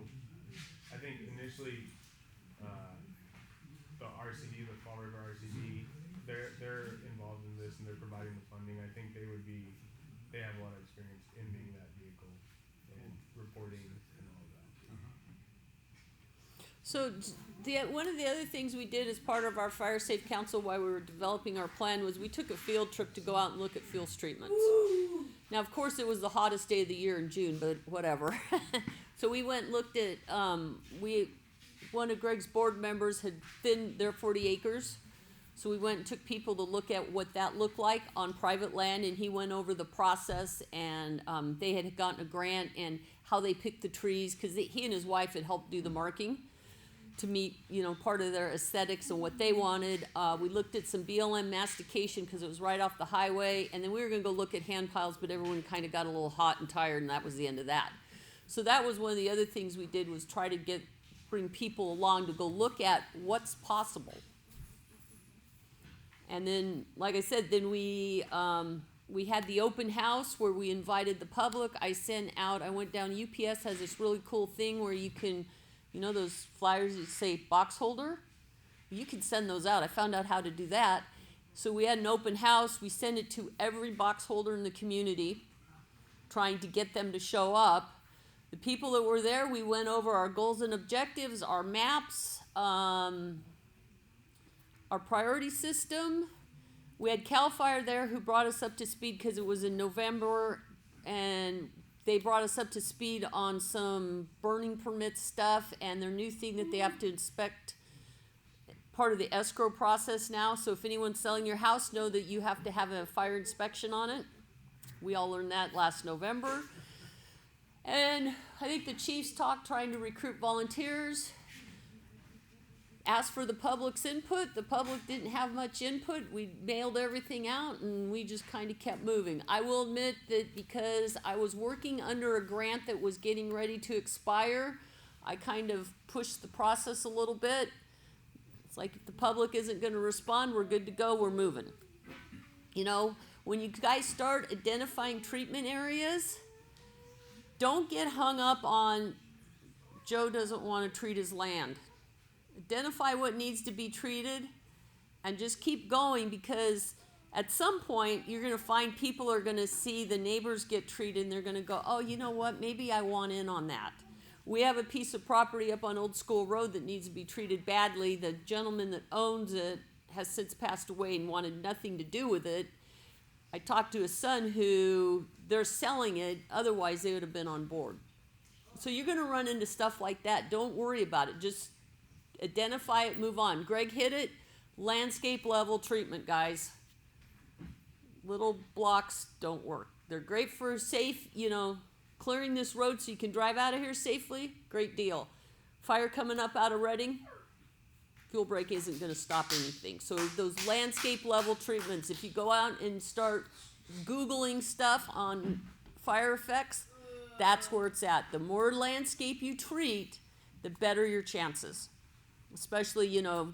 I think initially the RCD, the Fall River RCD, they're involved in this and they're providing the funding. I think they have a lot of experience in being that vehicle and reporting and all of that. So one of the other things we did as part of our Fire Safe Council while we were developing our plan was we took a field trip to go out and look at fuel treatments. Now, of course, it was the hottest day of the year in June, but whatever. So we went and looked at, one of Greg's board members had thinned their 40 acres. So we went and took people to look at what that looked like on private land, and he went over the process, and they had gotten a grant and how they picked the trees, because he and his wife had helped do the marking to meet, part of their aesthetics and what they wanted. We looked at some BLM mastication because it was right off the highway, and then we were going to go look at hand piles, but everyone kind of got a little hot and tired, and that was the end of that. So that was one of the other things we did, was try to bring people along to go look at what's possible. And then, like I said, then we had the open house where we invited the public. I went down, UPS has this really cool thing where you can, those flyers that say box holder? You can send those out. I found out how to do that. So we had an open house. We sent it to every box holder in the community, trying to get them to show up. The people that were there, we went over our goals and objectives, our maps, our priority system. We had CAL FIRE there who brought us up to speed because it was in November, and they brought us up to speed on some burning permit stuff and their new thing that they have to inspect part of the escrow process now. So if anyone's selling your house, know that you have to have a fire inspection on it. We all learned that last November. And I think the chiefs talked trying to recruit volunteers. Asked for the public's input. The public didn't have much input. We mailed everything out and we just kind of kept moving. I will admit that because I was working under a grant that was getting ready to expire, I kind of pushed the process a little bit. It's like if the public isn't going to respond, we're good to go, we're moving. You know, when you guys start identifying treatment areas, don't get hung up on Joe doesn't want to treat his land. Identify what needs to be treated and just keep going, because at some point you're going to find people are going to see the neighbors get treated and they're going to go, oh, you know what, maybe I want in on that. We have a piece of property up on Old School Road that needs to be treated badly. The gentleman that owns it has since passed away and wanted nothing to do with it. I talked to his son who they're selling it, otherwise they would have been on board. So you're going to run into stuff like that. Don't worry about it. Just identify it, move on. Greg hit it. Landscape level treatment, guys. Little blocks don't work. They're great for safe, you know, clearing this road so you can drive out of here safely. Great deal. Fire coming up out of Reading. Fuel break isn't going to stop anything. So those landscape level treatments, if you go out and start Googling stuff on fire effects, that's where it's at. The more landscape you treat, the better your chances. Especially, you know,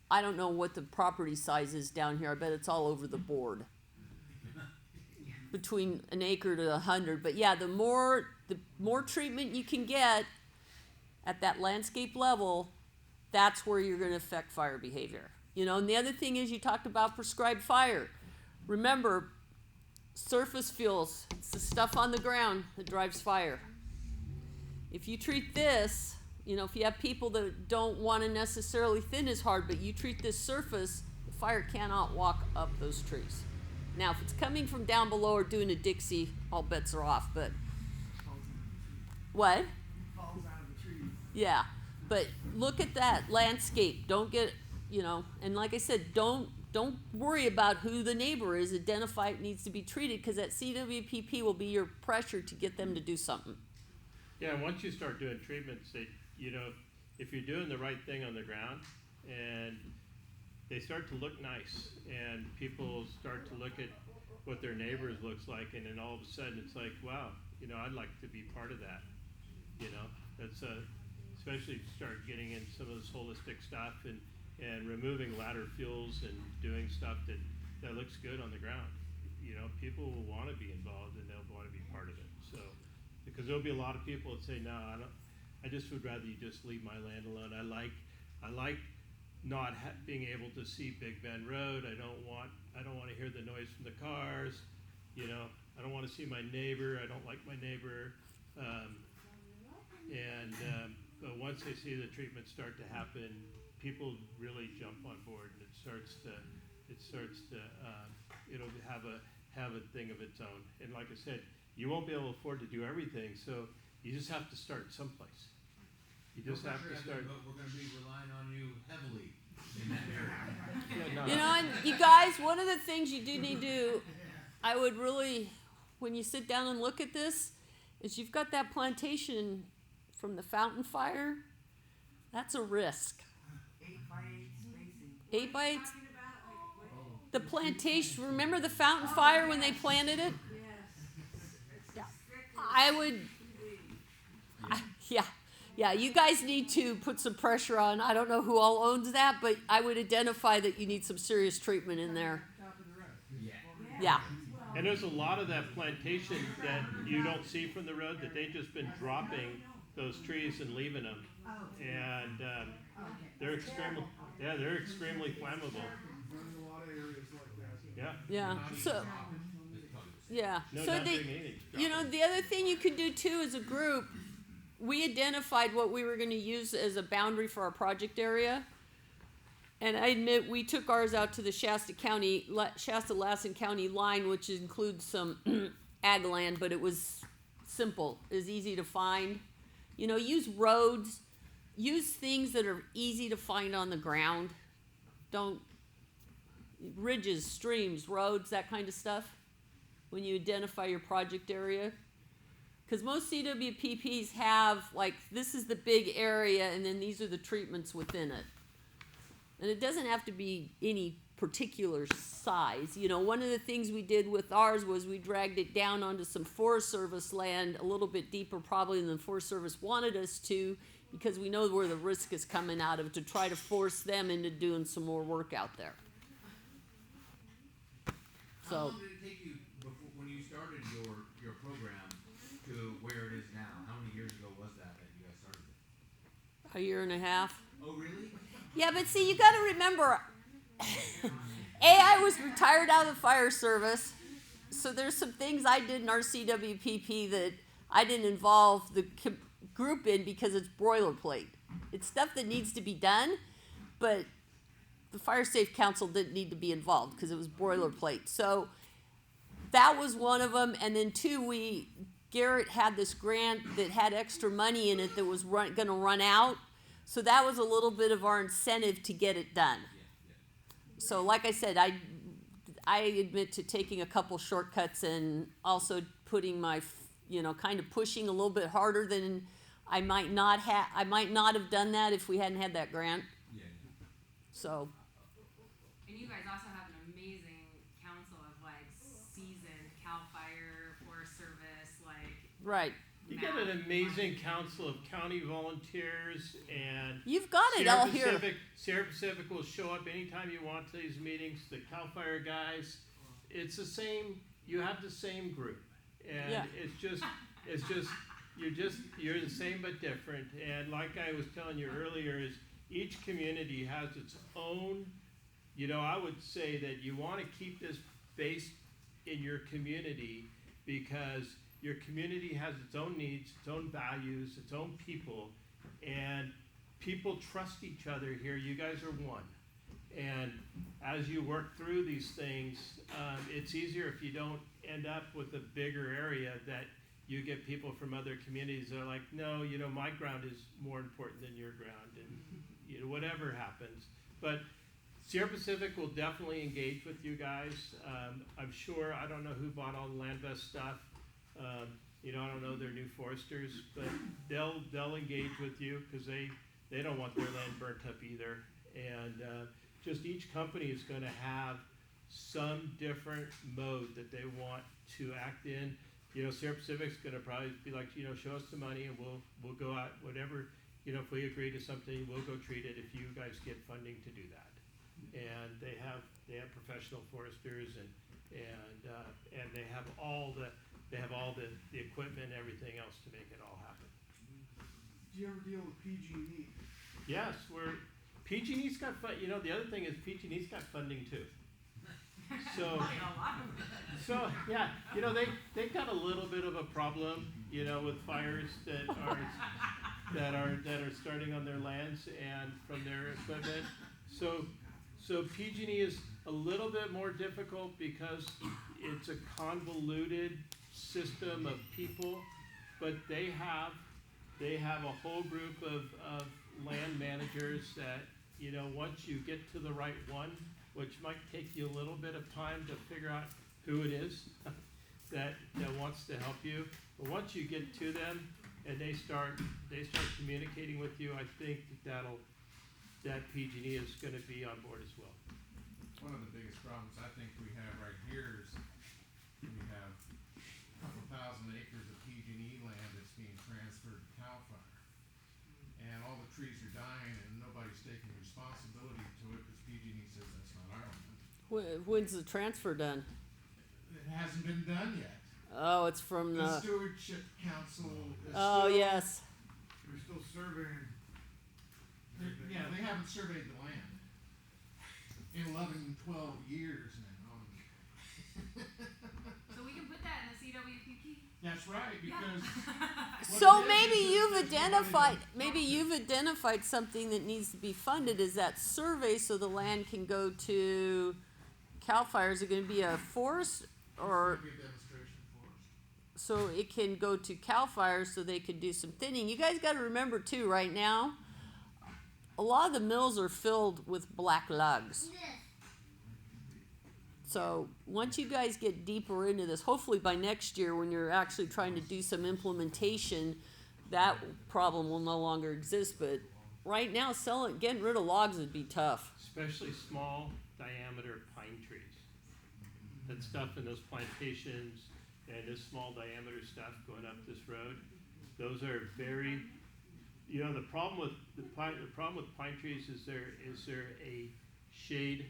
I don't know what the property size is down here. I bet it's all over the board. Between an acre to 100. But yeah, the more treatment you can get at that landscape level, that's where you're going to affect fire behavior. You know, and the other thing is you talked about prescribed fire. Remember, surface fuels, it's the stuff on the ground that drives fire. If you treat this, you know, if you have people that don't want to necessarily thin as hard, but you treat this surface, the fire cannot walk up those trees. Now, if it's coming from down below or doing a Dixie, all bets are off, but what? Falls out of the tree. Yeah, but look at that landscape. Don't get, you know, and like I said, don't worry about who the neighbor is. Identify it needs to be treated, because that CWPP will be your pressure to get them to do something. Yeah, and once you start doing treatments, you know, if you're doing the right thing on the ground and they start to look nice and people start to look at what their neighbors looks like, and then all of a sudden it's like, wow, you know, I'd like to be part of that. You know, that's especially if you start getting in some of this holistic stuff and removing ladder fuels and doing stuff that looks good on the ground. You know, people will want to be involved and they'll want to be part of it. So, because there'll be a lot of people that say, no, I just would rather you just leave my land alone. I like not being able to see Big Bend Road. I don't want to hear the noise from the cars. You know, I don't want to see my neighbor. I don't like my neighbor. But once they see the treatment start to happen, people really jump on board, and it'll have a thing of its own. And like I said, you won't be able to afford to do everything, so you just have to start someplace. You just have to start. But we're going to be relying on you heavily in that area. Yeah, no. You know, and you guys, one of the things you do need to do, I would really, when you sit down and look at this, is you've got that plantation from the fountain fire. That's a risk. 8x8 spacing. 8 by 8. Talking about, like, what? The plantation, remember the fountain fire when they planted it? Yes. Yeah. I would, yeah, you guys need to put some pressure on. I don't know who all owns that, but I would identify that you need some serious treatment in there. Top of the road. Yeah. Yeah. And there's a lot of that plantation that you don't see from the road, that they've just been dropping those trees and leaving them. And they're extremely flammable. There's a lot of areas like that. Yeah. Yeah. So, yeah. No, So not doing anything. you know, the other thing you could do too as a group, we identified what we were going to use as a boundary for our project area. And I admit we took ours out to the Shasta-Lassen County line, which includes some ag land, but it was simple, is easy to find. You know, use roads, use things that are easy to find on the ground. Don't, ridges, streams, roads, that kind of stuff, when you identify your project area. Because most CWPPs have, like, this is the big area, and then these are the treatments within it. And it doesn't have to be any particular size. You know, one of the things we did with ours was we dragged it down onto some Forest Service land a little bit deeper probably than the Forest Service wanted us to, because we know where the risk is coming out of, to try to force them into doing some more work out there. How long did it take you before, when you started your program to where it is now? How many years ago was that you guys started it? A year and a half. Oh, really? Yeah, but see, you gotta remember, I was retired out of the fire service, so there's some things I did in our CWPP that I didn't involve the group in because it's boilerplate. It's stuff that needs to be done, but the Fire Safe Council didn't need to be involved because it was boilerplate. So that was one of them, and then two, Garrett had this grant that had extra money in it that was gonna run out. So that was a little bit of our incentive to get it done. So like I said, I admit to taking a couple shortcuts and also putting my, kind of pushing a little bit harder than I might not have done that if we hadn't had that grant. Yeah. So. And you guys also have an amazing council of like seasoned CAL FIRE, Forest Service, like. Right. You got an amazing council of county volunteers, and you've got it all here. Sierra Pacific will show up anytime you want to these meetings. The CAL FIRE guys, it's the same. You have the same group, and yeah. you're the same but different. And like I was telling you earlier, is each community has its own. I would say that you want to keep this based in your community because your community has its own needs, its own values, its own people, and people trust each other here. You guys are one. And as you work through these things, it's easier if you don't end up with a bigger area that you get people from other communities that are like, no, my ground is more important than your ground, and whatever happens. But Sierra Pacific will definitely engage with you guys. I'm sure, I don't know who bought all the LandVest stuff. I don't know, they're new foresters, but they'll engage with you because they don't want their land burnt up either. And just each company is going to have some different mode that they want to act in. Sierra Pacific's going to probably be like, show us the money and we'll go out, whatever, if we agree to something, we'll go treat it if you guys get funding to do that. And they have professional foresters and they have all the equipment and everything else to make it all happen. Do you ever deal with PG&E? Yes, PG&E's got fun. The other thing is PG&E's got funding too. So yeah, they've got a little bit of a problem, with fires that are starting on their lands and from their equipment. So PG&E is a little bit more difficult because it's a convoluted system of people, but they have a whole group of land managers that, once you get to the right one, which might take you a little bit of time to figure out who it is that wants to help you, but once you get to them and they start communicating with you, I think that PG&E is going to be on board as well. One of the biggest problems I think we have right here is we have a couple thousand acres of PG&E land that's being transferred to CAL FIRE. And all the trees are dying and nobody's taking responsibility to it because PG&E says that's not our land. When's the transfer done? It hasn't been done yet. Oh, it's from The Stewardship Council is Oh, still, yes. They're still surveying. they haven't surveyed the land in 11, 12 years now. So we can put that in the CWPP? That's right, because So maybe you've identified something that needs to be funded is that survey so the land can go to CAL FIRE. Is it going to be a forest or? It's gonna be a demonstration forest. so it can go to CAL FIRE so they can do some thinning. You guys got to remember too, right now, a lot of the mills are filled with black lugs. So once you guys get deeper into this, hopefully by next year when you're actually trying to do some implementation, that problem will no longer exist. But right now, getting rid of logs would be tough. Especially small diameter pine trees. That stuff in those plantations and this small diameter stuff going up this road, those are very, the problem with pine trees is there a shade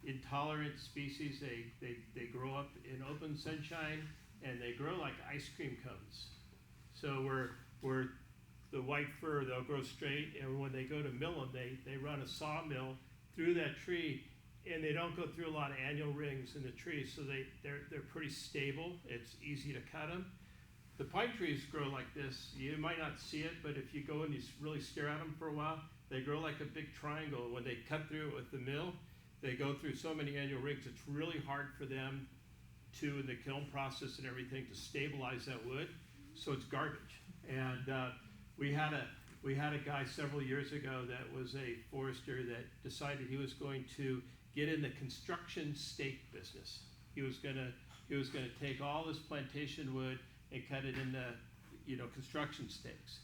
intolerant species. They grow up in open sunshine and they grow like ice cream cones. So where the white fir, they'll grow straight, and when they go to mill them, they run a sawmill through that tree, and they don't go through a lot of annual rings in the tree, so they're pretty stable. It's easy to cut them. The pine trees grow like this. You might not see it, but if you go and you really stare at them for a while, they grow like a big triangle. When they cut through it with the mill, they go through so many annual rings, it's really hard for them to, in the kiln process and everything, to stabilize that wood, so it's garbage. And we had a guy several years ago that was a forester that decided he was going to get in the construction stake business. He was gonna take all this plantation wood and cut it into, construction stakes.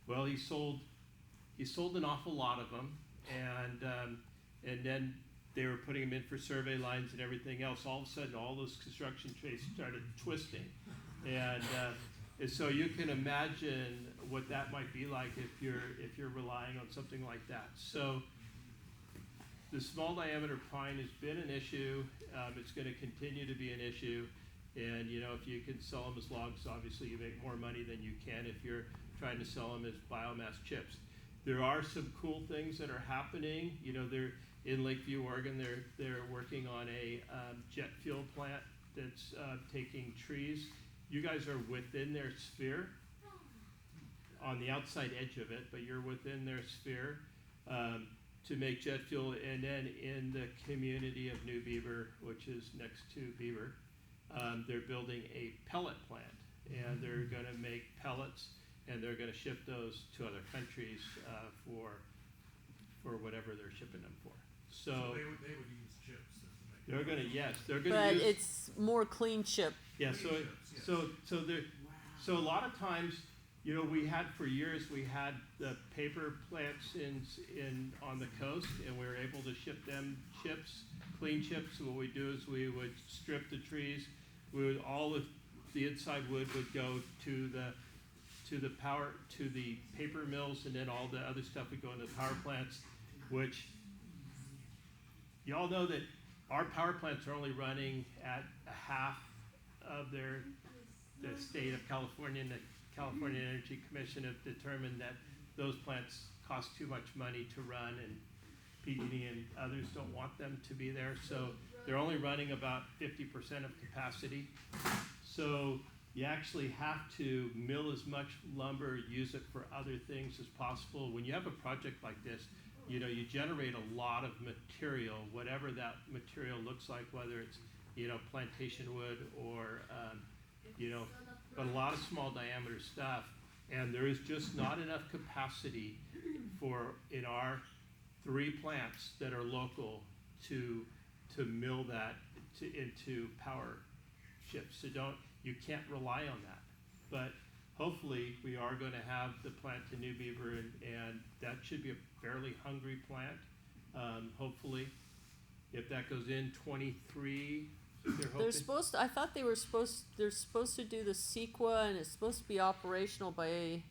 Well, he sold an awful lot of them, and then they were putting them in for survey lines and everything else. All of a sudden, all those construction trays started twisting, and so you can imagine what that might be like if you're relying on something like that. So the small diameter pine has been an issue. It's going to continue to be an issue. And if you can sell them as logs, obviously you make more money than you can if you're trying to sell them as biomass chips. There are some cool things that are happening. They're in Lakeview, Oregon. They're working on a jet fuel plant that's taking trees. You guys are within their sphere, on the outside edge of it, but you're within their sphere to make jet fuel. And then in the community of New Beaver, which is next to Beaver, they're building a pellet plant, and they're going to make pellets, and they're going to ship those to other countries for whatever they're shipping them for. So they would use chips. they're going to But use. it's more clean chip. Yeah. So a lot of times, we had for years the paper plants on the coast, and we were able to ship them chips, clean chips. So what we do is we would strip the trees. All of the inside wood would go to the paper mills, and then all the other stuff would go into the power plants, which you all know that our power plants are only running at a half of the state of California, and the California Energy Commission have determined that those plants cost too much money to run, and PG&E and others don't want them to be there. So they're only running about 50% of capacity. So you actually have to mill as much lumber, use it for other things as possible. When you have a project like this, you generate a lot of material, whatever that material looks like, whether it's, plantation wood or, but a lot of small diameter stuff. And there is just not enough capacity in our 3 plants that are local to mill that into power ships. So you can't rely on that. But hopefully we are going to have the plant in New Beaver, and that should be a fairly hungry plant. Hopefully, if that goes in 23, They're supposed to, I thought they're supposed to do the CEQA, and it's supposed to be operational by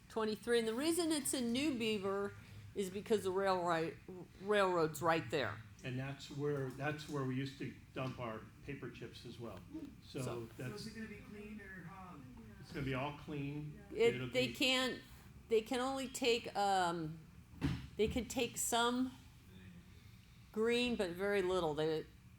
23. And the reason it's in New Beaver is because the railroad's right there. And that's where we used to dump our paper chips as well. So So that's is it gonna be clean or hung? it's gonna be all clean. They can only take they can take some green but very little.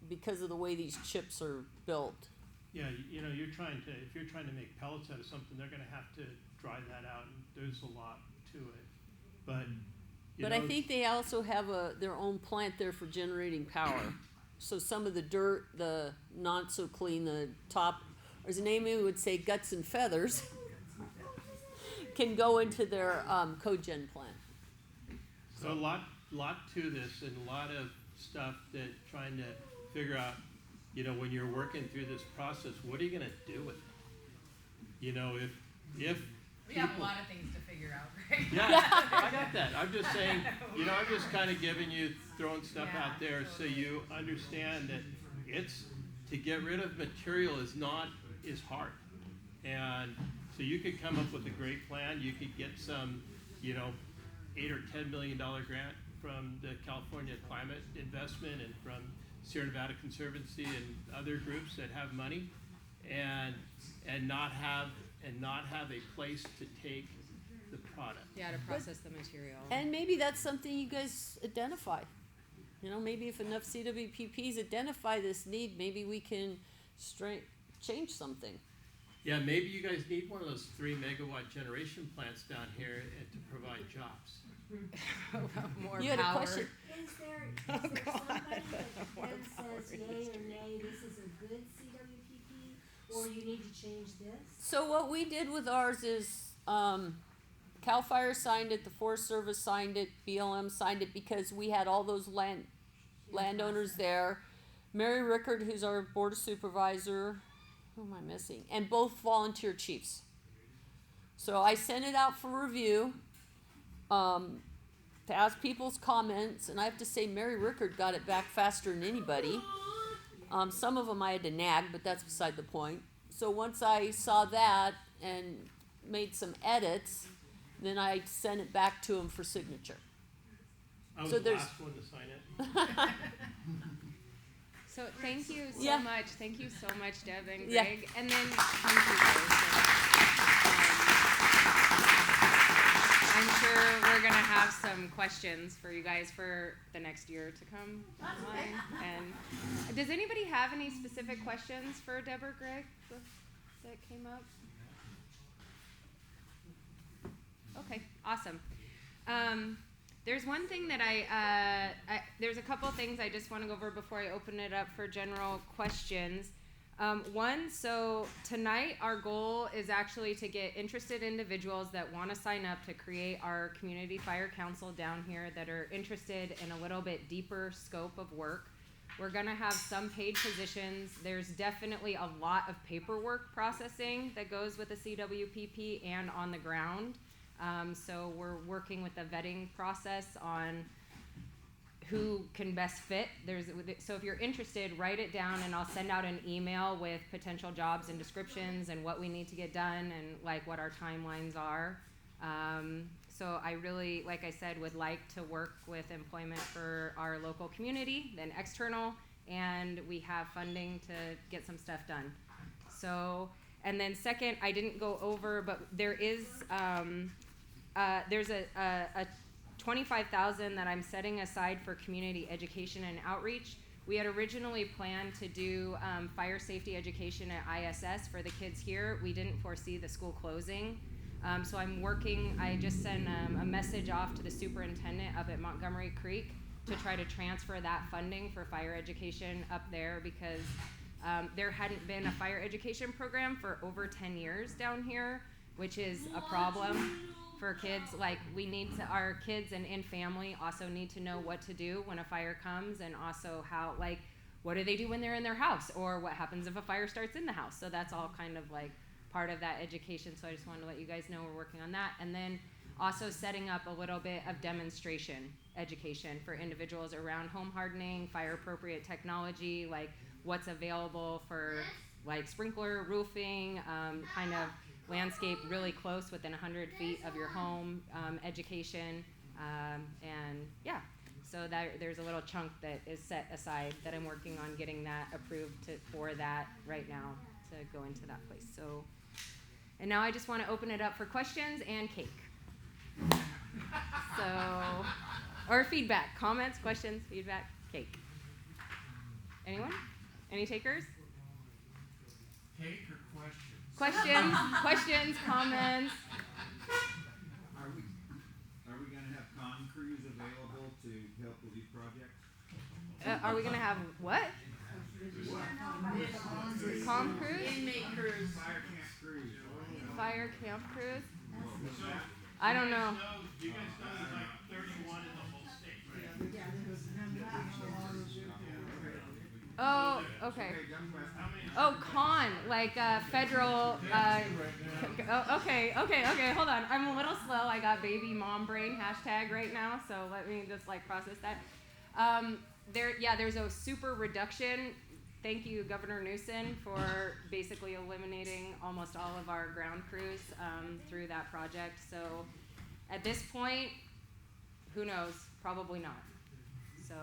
Because of the way these chips are built. Yeah, if you're trying to make pellets out of something, they're gonna have to dry that out, and there's a lot to it. But I think they also have their own plant there for generating power. So some of the dirt, the not so clean, the top or as Amy would say, guts and feathers, can go into their cogen plan. So a lot to this, and a lot of stuff that trying to figure out, you know, when you're working through this process, what are you gonna do with it? You know, if We have a people- lot of things to figure out, right? Yeah, I got that. I'm just saying, you know, I'm just kind of giving you, throwing stuff Yeah, out there so you understand that it's, to get rid of material is hard. And so you could come up with a great plan. You could get some, you know, $8 or $10 million grant from the California Climate Investment and from Sierra Nevada Conservancy and other groups that have money, and not have a place to take the product. Yeah, to process the material. And maybe that's something you guys identify. You know, maybe if enough CWPPs identify this need, maybe we can change something. Yeah, maybe you guys need one of those 3 megawatt generation plants down here to provide jobs. More You had a power. question? Is there somebody that then says yay or nay, this is a good CWPP, or you need to change this? So what we did with ours is, CAL FIRE signed it, the Forest Service signed it, BLM signed it, because we had all those landowners there. Mary Rickard, who's our board supervisor, who am I missing? And both volunteer chiefs. So I sent it out for review, to ask people's comments, and I have to say Mary Rickard got it back faster than anybody. Some of them I had to nag, but that's beside the point. So once I saw that and made some edits, then I sent it back to him for signature. I was So the there's- last one to sign it. So thank you so Yeah. much. Thank you so much, Deb and Yeah. Greg. And then thank you guys. I'm sure we're gonna have some questions for you guys for the next year to come online. And does anybody have any specific questions for Deb or Greg that came up? Okay, awesome. There's one thing that there's a couple things I just want to go over before I open it up for general questions. One, so tonight our goal is actually to get interested individuals that want to sign up to create our community fire council down here that are interested in a little bit deeper scope of work. We're going to have some paid positions. There's definitely a lot of paperwork processing that goes with the CWPP and on the ground. So we're working with the vetting process on who can best fit. So if you're interested, write it down and I'll send out an email with potential jobs and descriptions and what we need to get done and like what our timelines are. So I really, like I said, would like to work with employment for our local community, then external, and we have funding to get some stuff done. So, and then second, I didn't go over, but there is, there's a $25,000 that I'm setting aside for community education and outreach. We had originally planned to do fire safety education at ISS for the kids here. We didn't foresee the school closing. So I just sent a message off to the superintendent up at Montgomery Creek to try to transfer that funding for fire education up there because there hadn't been a fire education program for over 10 years down here, which is a problem for kids. Like our kids and in family also need to know what to do when a fire comes and also how, like, what do they do when they're in their house or what happens if a fire starts in the house. So that's all kind of like part of that education. So I just wanted to let you guys know we're working on that. And then also setting up a little bit of demonstration education for individuals around home hardening, fire appropriate technology, like what's available for like sprinkler, roofing, kind of landscape really close within 100 feet of your home, education, and yeah. So there's a little chunk that is set aside that I'm working on getting that approved for that right now to go into that place. So, and now I just want to open it up for questions and cake. So, or feedback, comments, questions, feedback, cake. Anyone? Any takers? Cake or questions? Questions, comments. Are we gonna have con crews available to help with these projects? Are we gonna have what? Calm cruise? Inmate cruise. Fire camp cruise. Fire camp cruise? I don't know. Do you guys know there's like 31 in the whole state, right? Yeah, there's Oh, okay. Oh, con, like federal. Okay, hold on. I'm a little slow. I got baby mom brain hashtag right now, so let me just like process that. There's a super reduction. Thank you, Governor Newsom, for basically eliminating almost all of our ground crews through that project. So at this point, who knows? Probably not. So.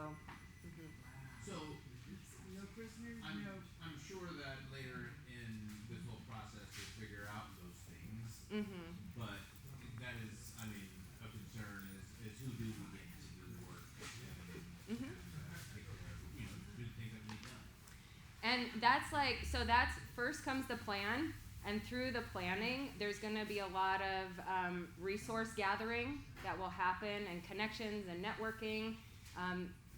So, no prisoners, no. I'm sure that later in this whole process we'll figure out those things. Mm-hmm. But that is, I mean, a concern is who do we get to do the work and take care of, do the things that need done. And that's that's first comes the plan, and through the planning, there's going to be a lot of resource gathering that will happen, and connections and networking.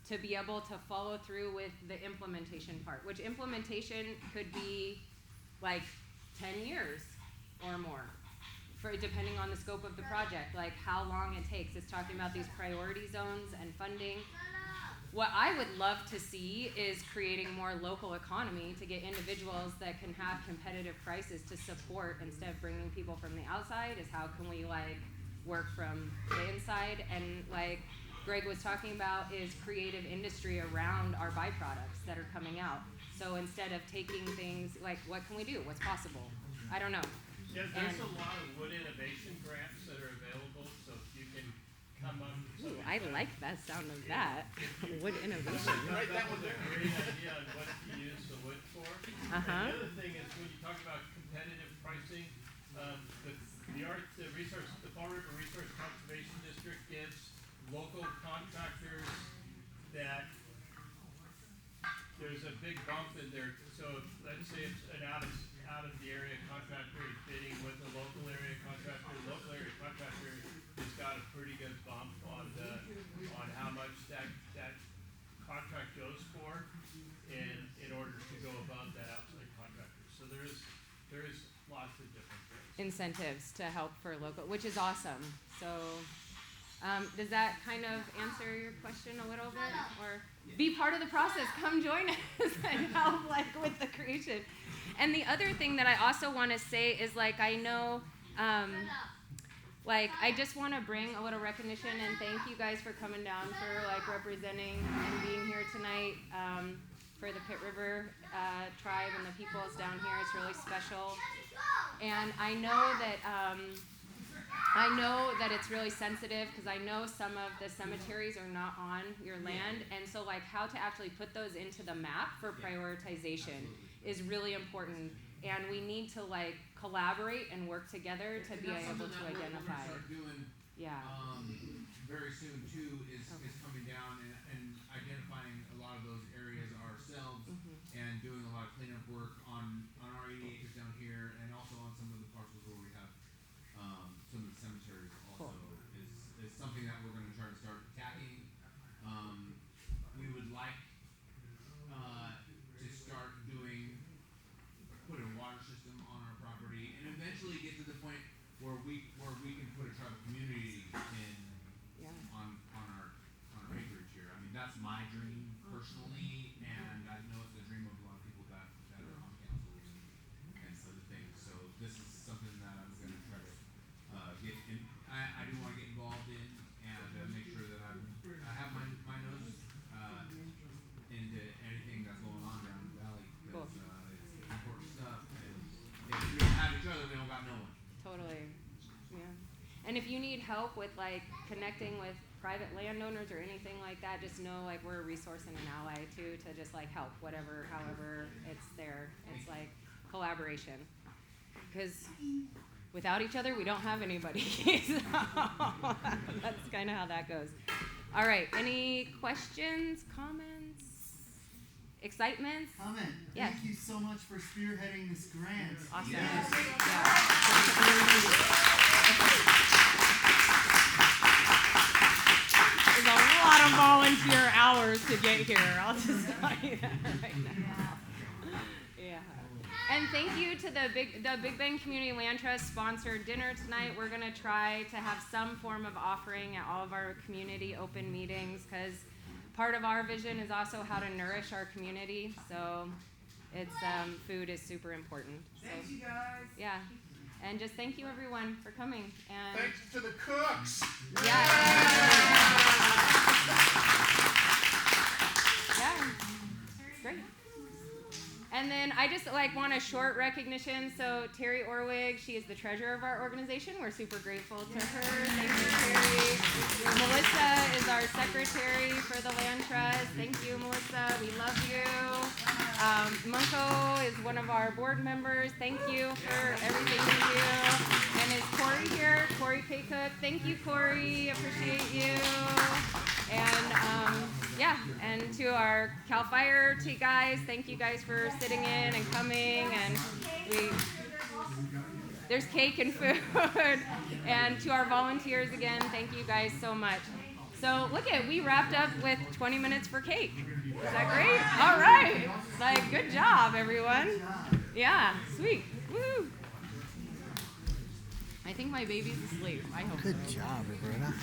To be able to follow through with the implementation part, which implementation could be like 10 years or more, depending on the scope of the project, like how long it takes. It's talking about these priority zones and funding. What I would love to see is creating more local economy to get individuals that can have competitive prices to support instead of bringing people from the outside. Is how can we like work from the inside, and like Greg was talking about is creative industry around our byproducts that are coming out. So instead of taking things like, what can we do? What's possible? I don't know. Yeah, there's a lot of wood innovation grants that are available, so you can come up with Ooh, something. I like that sound of that. Wood innovation. Right, that was a great idea on what to use the wood for. Uh-huh. And the other thing is when you talk about competitive pricing, the Fall River Resource Conservation District gives local contractors that there's a big bump in there. So let's say it's an out of the area contractor is bidding with a local area contractor. The local area contractor has got a pretty good bump on how much that contract goes for, in order to go above that outside contractor. So there is lots of different things. Incentives to help for local, which is awesome. So. Does that kind of answer your question a little bit? Or be part of the process, come join us and help like with the creation. And the other thing that I also want to say is like, I know, I just want to bring a little recognition and thank you guys for coming down for like representing and being here tonight for the Pit River tribe and the peoples down here. It's really special. And I know that it's really sensitive because I know some of the cemeteries are not on your land, and so like how to actually put those into the map for prioritization is really important, and we need to like collaborate and work together to be able to identify. We're doing, very soon too is coming down and identifying a lot of those areas ourselves, and doing a lot of cleanup work on our 80 acres down here, and also on some of the parcels where we have some of the cemeteries also is something that we're going to try to start attacking. We would like to start put a water system on our property, and eventually get to the point where we can put a tribal community in on our acreage here. I mean, that's my dream personally, and I know it's the dream of a lot of people that are on councils and other things. So this is something that I'm going to try to get in. I do want to get involved in and make sure that I have my nose into anything that's going on around the valley, because it's important stuff. And if we don't have each other, we don't got no one. Totally, yeah. And if you need help with like connecting with private landowners or anything like that, just know like we're a resource and an ally too to just like help however it's there. It's like collaboration, because without each other we don't have anybody. So that's kind of how that goes. All right, any questions, comments, excitements? Comment. Yes. Thank you so much for spearheading this grant. Awesome. Yes. There's a lot of volunteer hours to get here. I'll just tell you that right now. And thank you to the Big Bend Community Land Trust sponsored dinner tonight. We're gonna try to have some form of offering at all of our community open meetings, because part of our vision is also how to nourish our community. So it's food is super important. So, Thanks, you guys. yeah. And just thank you everyone for coming. And Thanks to the cooks. yeah. Yeah. Great. And then I just want a short recognition. So Terry Orwig, she is the treasurer of our organization. We're super grateful to her. Thank you, Terry. Melissa is our secretary for the Land Trust. Thank you, Melissa. We love you. Munko is one of our board members. Thank you for everything you do. And is Corey here? Corey Paycook. Thank you, Corey. Appreciate you. And and to our CAL FIRE guys, thank you guys for sitting in and coming. And there's cake and food. And to our volunteers again, thank you guys so much. So we wrapped up with 20 minutes for cake. Is that great? All right. Good job, everyone. Yeah, sweet. Woo. I think my baby's asleep. I hope. Good job, Roberta.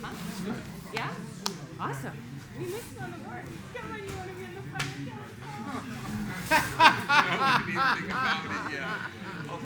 Huh? Yeah? Awesome. We missed it on the board. Come on, you want to be in the fun? I hope you need to think about it.